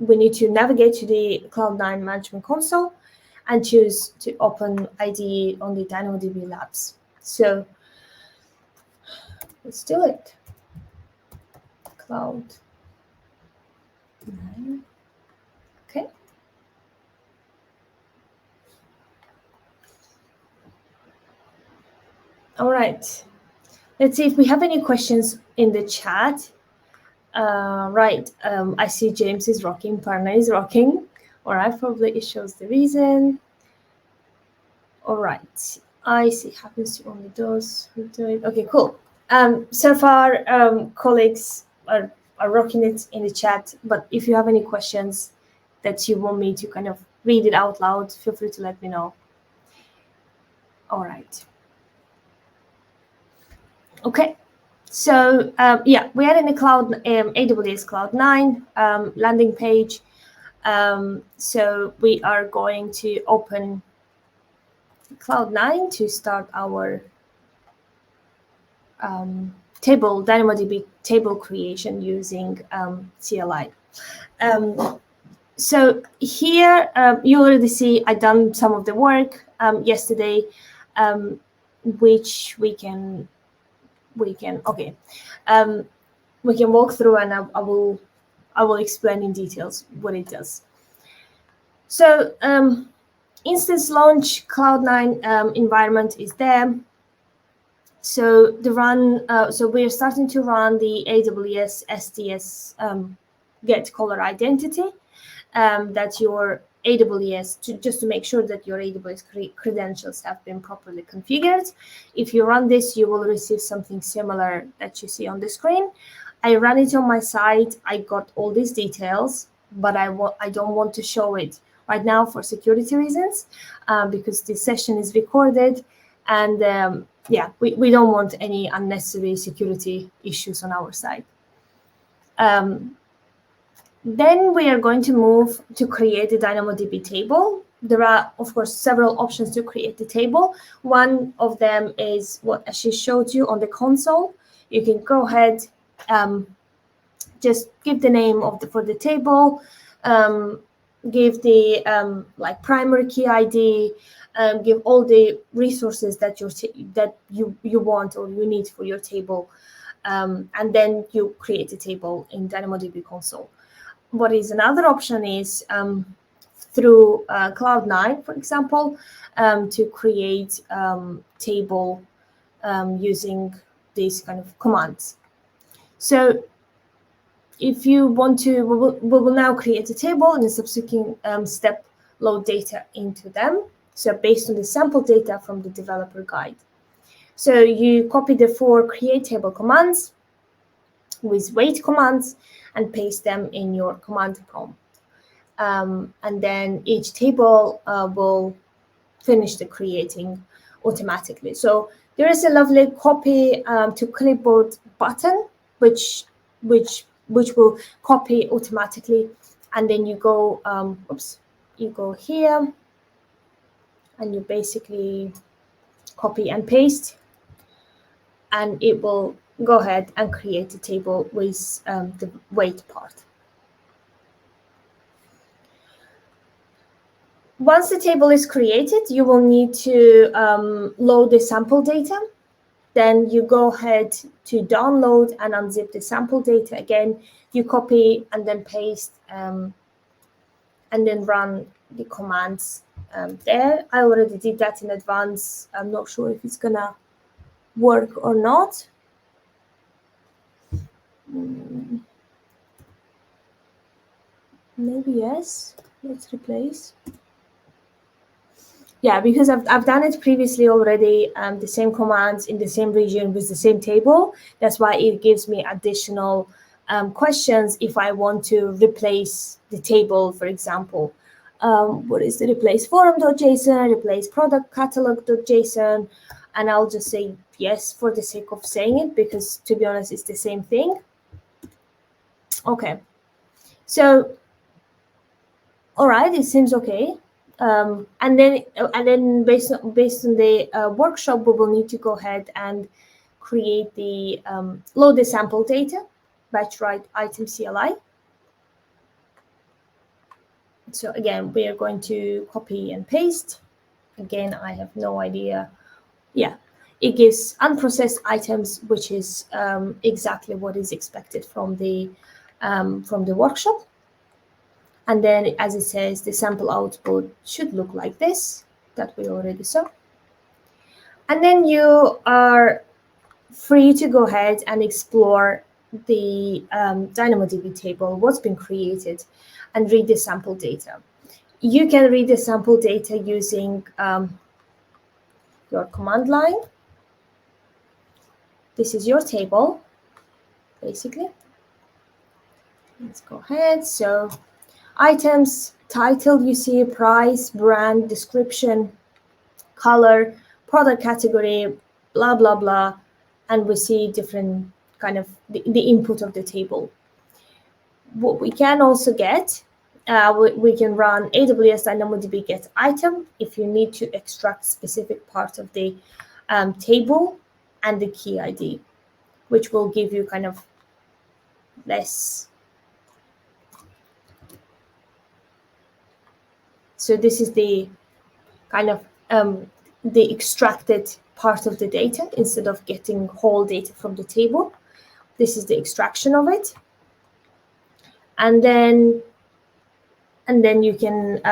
we need to navigate to the Cloud9 Management Console and choose to open IDE on the DynamoDB Labs. So let's do it. Cloud9. Okay. All right. Let's see if we have any questions in the chat. Right. I see James is rocking. Parna is rocking. All right. Probably it shows the reason. All right. I see happens to only those who do it. Okay, cool. So far, colleagues are rocking it in the chat. But if you have any questions that you want me to kind of read it out loud, feel free to let me know. All right. Okay. So yeah, we are in the cloud AWS Cloud9 landing page. So we are going to open Cloud9 to start our DynamoDB table creation using CLI. So here you already see I done some of the work yesterday, which we can okay. We can walk through, and I will explain in details what it does. So instance launch Cloud9 environment is there. So the run, so we're starting to run the AWS STS get caller identity that your AWS, just to make sure that your AWS credentials have been properly configured. If you run this, you will receive something similar that you see on the screen. I ran it on my site. I got all these details, but I don't want to show it right now for security reasons, because this session is recorded. And yeah, we don't want any unnecessary security issues on our side. Then we are going to move to create the DynamoDB table. There are, of course, several options to create the table. One of them is what she showed you on the console. You can go ahead, just give the name for the table, give the like primary key ID, give all the resources that you want or you need for your table, and then you create a table in DynamoDB console. What is another option is through Cloud9, for example, to create table using these kind of commands. So if you want to, we will now create a table, and the subsequent step load data into them. So based on the sample data from the developer guide. So you copy the 4 create table commands with wait commands and paste them in your command prompt. And then each table will finish the creating automatically. So there is a lovely copy to clipboard button, which will copy automatically. And then you go, you go here, and you basically copy and paste, and it will go ahead and create a table with the wait part. Once the table is created, you will need to load the sample data. Then you go ahead to download and unzip the sample data. Again, you copy and then paste and then run the commands there. I already did that in advance. I'm not sure if it's gonna work or not. Maybe yes. Let's replace. Yeah, because I've done it previously already, the same commands in the same region with the same table. That's why it gives me additional questions if I want to replace the table, for example. What is the replace forum.json, replace product catalog.json, and I'll just say yes for the sake of saying it, because to be honest, it's the same thing. Okay, so all right, it seems okay. And then based on the workshop, we will need to go ahead and create the load the sample data, batch write item CLI. So again, we are going to copy and paste. Again, I have no idea. Yeah, it gives unprocessed items, which is exactly what is expected from the workshop. And then, as it says, the sample output should look like this, that we already saw. And then you are free to go ahead and explore the DynamoDB table, what's been created, and read the sample data. You can read the sample data using your command line. This is your table, basically. Let's go ahead. So items, title, you see price, brand, description, color, product category, blah, blah, blah. And we see different kind of the input of the table. What we can also get, we can run AWS DynamoDB get item if you need to extract specific part of the table and the key ID, which will give you kind of less. So this is the kind of the extracted part of the data instead of getting whole data from the table. This is the extraction of it. And then you can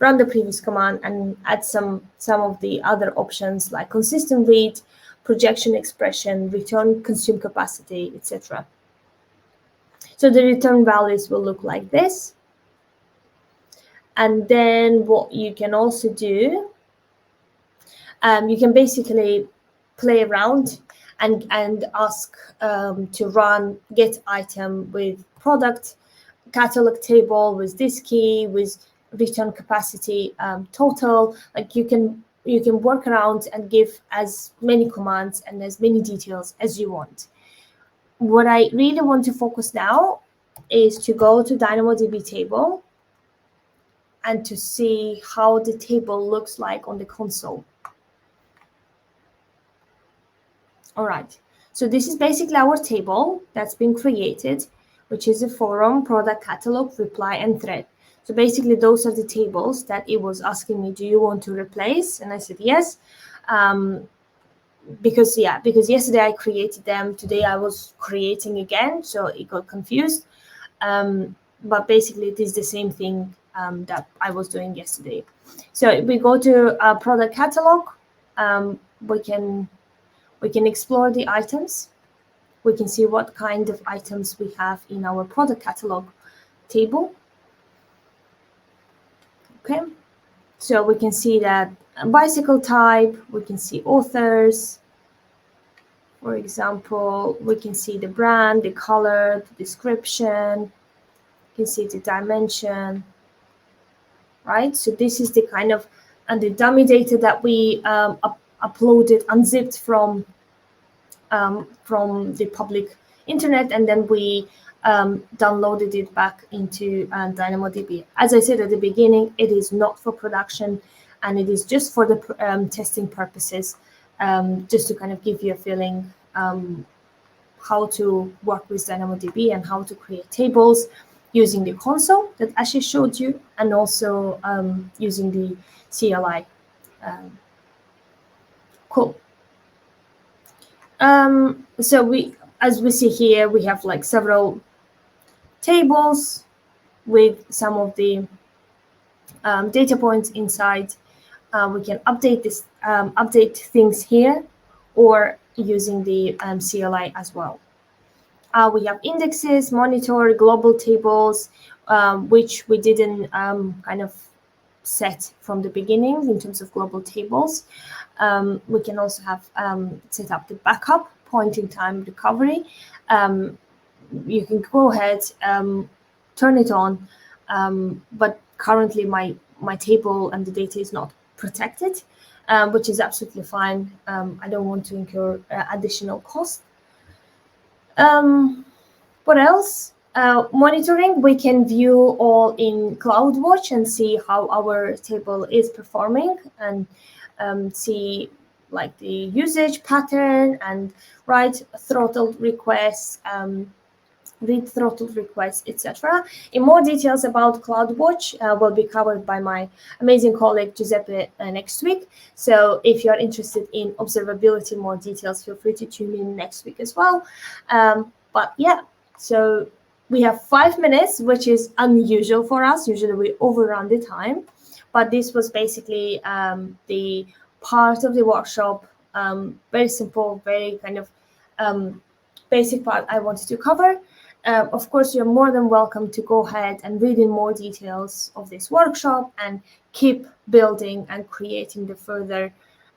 run the previous command and add some of the other options like consistent read, projection expression, return consume capacity, etc. So the return values will look like this. And then what you can also do, you can basically play around and ask to run get item with product catalog table with this key, with return capacity total. Like you can you can work around and give as many commands and as many details as you want. What I really want to focus now is to go to DynamoDB table and to see how the table looks like on the console. All right, so this is basically our table that's been created, which is a forum, product catalog, reply, and thread. So basically those are the tables that it was asking me, do you want to replace? And I said yes. Because yesterday I created them, today I was creating again, so it got confused. But basically it is the same thing that I was doing yesterday. So if we go to product catalog, we can explore the items. We can see what kind of items we have in our product catalog table. Okay, so we can see that bicycle type, we can see authors. For example, we can see the brand, the color, the description, you can see the dimension, right? So this is the kind of, and the dummy data that we uploaded, unzipped from the public internet, and then we downloaded it back into DynamoDB. As I said at the beginning, it is not for production, and it is just for the testing purposes, just to kind of give you a feeling how to work with DynamoDB and how to create tables using the console that Ashish showed you, and also using the CLI. Cool. So as we see here, we have like several tables with some of the data points inside. We can update things here, or using the CLI as well. We have indexes, monitor, global tables, which we didn't kind of set from the beginning in terms of global tables. We can also have set up the backup, point in time recovery. You can go ahead, turn it on, but currently my table and the data is not protected, which is absolutely fine. I don't want to incur additional cost. What else? Monitoring, we can view all in CloudWatch and see how our table is performing, and see like the usage pattern, and write throttled requests, read throttled requests, etc. In more details about CloudWatch will be covered by my amazing colleague Giuseppe next week. So if you're interested in observability, more details, feel free to tune in next week as well. But yeah, so we have 5 minutes, which is unusual for us. Usually we overrun the time, but this was basically the part of the workshop, very simple, very kind of basic part I wanted to cover. Of course, you're more than welcome to go ahead and read in more details of this workshop and keep building and creating the further,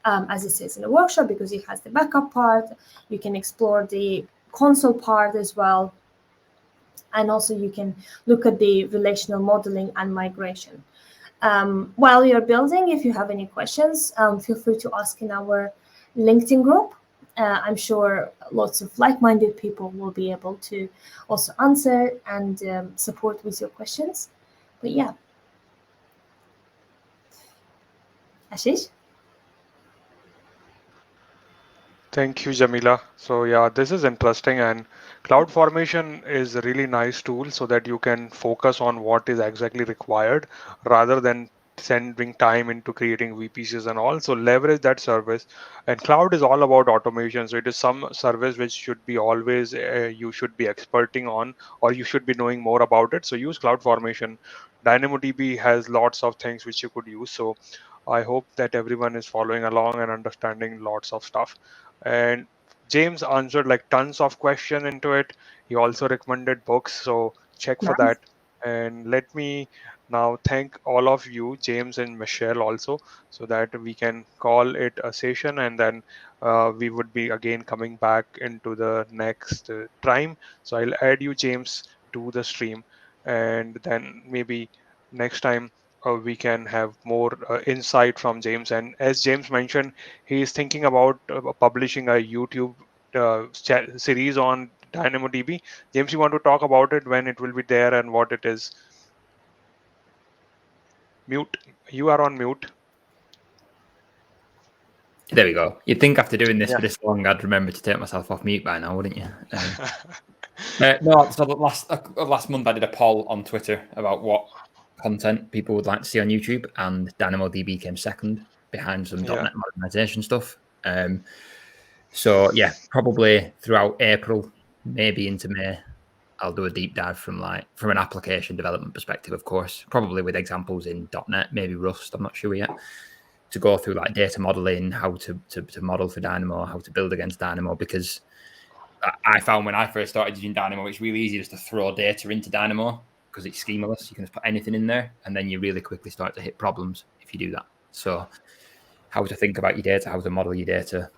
as it says in the workshop, because it has the backup part. You can explore the console part as well. And also you can look at the relational modeling and migration. While you're building, if you have any questions, feel free to ask in our LinkedIn group. I'm sure lots of like-minded people will be able to also answer and support with your questions. But yeah. Ashish? Thank you, Jamila. So yeah, this is interesting, and CloudFormation is a really nice tool so that you can focus on what is exactly required rather than sending time into creating VPCs and all. So leverage that service. And cloud is all about automation. So it is some service which should be always you should be experting on, or you should be knowing more about it. So use CloudFormation. DynamoDB has lots of things which you could use. So I hope that everyone is following along and understanding lots of stuff. And James answered like tons of question into it. He also recommended books, so check for Nice. that. And let me now thank all of you, James and Michelle, also, so that we can call it a session, and then we would be again coming back into the next time. So I'll add you, James, to the stream, and then maybe next time we can have more insight from James. And as James mentioned, he is thinking about publishing a YouTube series on DynamoDB. James, you want to talk about it, when it will be there and what it is? Mute. You are on mute. There we go. You'd think after doing this Yeah. for this long, I'd remember to take myself off mute by now, wouldn't you? No, so last month I did a poll on Twitter about what content people would like to see on YouTube, and DynamoDB came second behind some Yeah. .NET modernization stuff. So yeah, probably throughout April, maybe into May, I'll do a deep dive from an application development perspective, of course, probably with examples in .NET, maybe Rust. I'm not sure yet. To go through like data modeling, how to model for Dynamo, how to build against Dynamo, because I found when I first started using Dynamo, it's really easy just to throw data into Dynamo because it's schemaless. You can just put anything in there, and then you really quickly start to hit problems if you do that. So how to think about your data, how to model your data,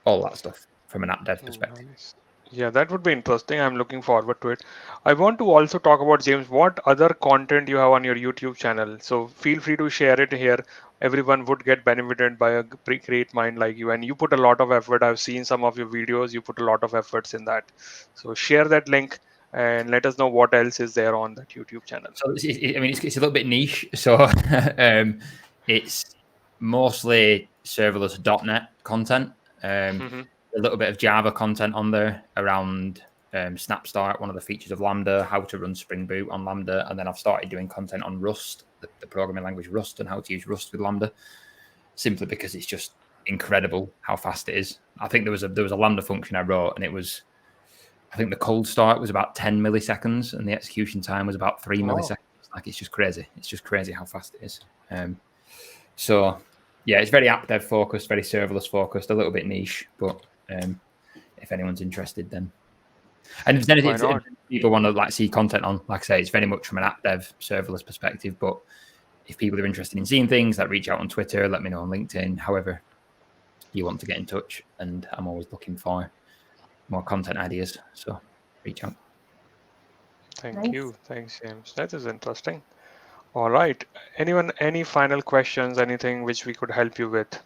all that stuff from an app dev perspective. Nice. Yeah, that would be interesting. I'm looking forward to it. I want to also talk about, James, what other content you have on your YouTube channel. So feel free to share it here. Everyone would get benefited by a great mind like you. And you put a lot of effort. I've seen some of your videos. You put a lot of efforts in that. So share that link and let us know what else is there on that YouTube channel. So it's a little bit niche. So it's mostly serverless .NET content. A little bit of Java content on there around Snap Start, one of the features of Lambda, how to run Spring Boot on Lambda, and then I've started doing content on Rust, the programming language Rust, and how to use Rust with Lambda, simply because it's just incredible how fast it is. I think there was a Lambda function I wrote, and I think the cold start was about 10 milliseconds, and the execution time was about 3 milliseconds. Like, it's just crazy. It's just crazy how fast it is. So yeah, it's very app dev focused, very serverless focused, a little bit niche, but if anyone's interested, then. And if there's anything if people want to see content on, like I say, it's very much from an app dev serverless perspective. But if people are interested in seeing things, reach out on Twitter, let me know on LinkedIn, however you want to get in touch. And I'm always looking for more content ideas, so reach out. Thank you. Thanks, James. That is interesting. All right. Anyone, any final questions, anything which we could help you with?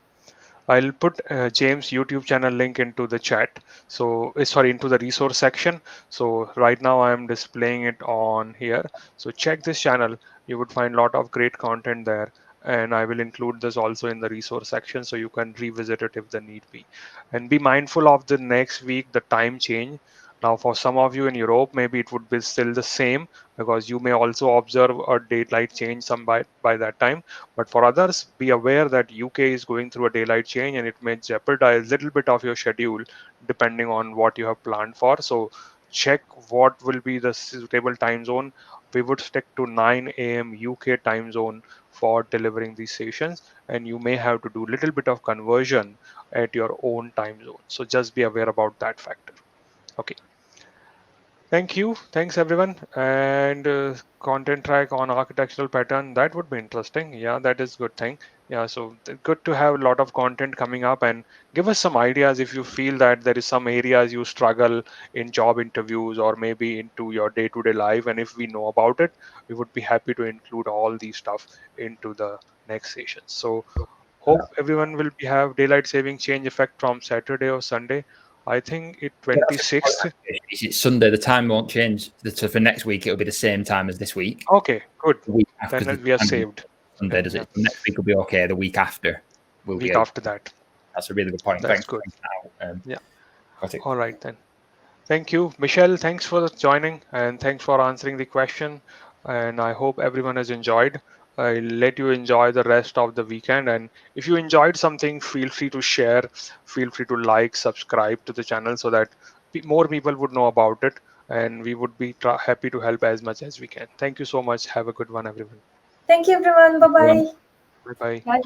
I'll put James' YouTube channel link into the chat. So, into the resource section. So right now I am displaying it on here. So check this channel. You would find a lot of great content there. And I will include this also in the resource section so you can revisit it if the need be. And be mindful of the next week, the time change. Now, for some of you in Europe, maybe it would be still the same because you may also observe a daylight change by that time. But for others, be aware that UK is going through a daylight change and it may jeopardize a little bit of your schedule depending on what you have planned for. So check what will be the suitable time zone. We would stick to 9 a.m. UK time zone for delivering these sessions, and you may have to do a little bit of conversion at your own time zone. So just be aware about that factor. Okay. Thank you. Thanks, everyone. And content track on architectural pattern, that would be interesting. Yeah, that is good thing. Yeah, so good to have a lot of content coming up, and give us some ideas if you feel that there is some areas you struggle in job interviews or maybe into your day-to-day life. And if we know about it, we would be happy to include all these stuff into the next session. So hope everyone will have daylight saving change effect from Saturday or Sunday. I think it 26th. It's Sunday. The time won't change. So for next week, it'll be the same time as this week. Okay, good. The week after, then we are saved. Sunday, does it? Next week will be okay. The week after will be. After that. That's a really good point. That's Thanks. good. Yeah. All right then. Thank you, Michelle. Thanks for joining and thanks for answering the question. And I hope everyone has enjoyed. I'll let you enjoy the rest of the weekend. And if you enjoyed something, feel free to share, feel free to like, subscribe to the channel so that more people would know about it. And we would be happy to help as much as we can. Thank you so much. Have a good one, everyone. Thank you, everyone. Bye-bye. Bye-bye. Bye.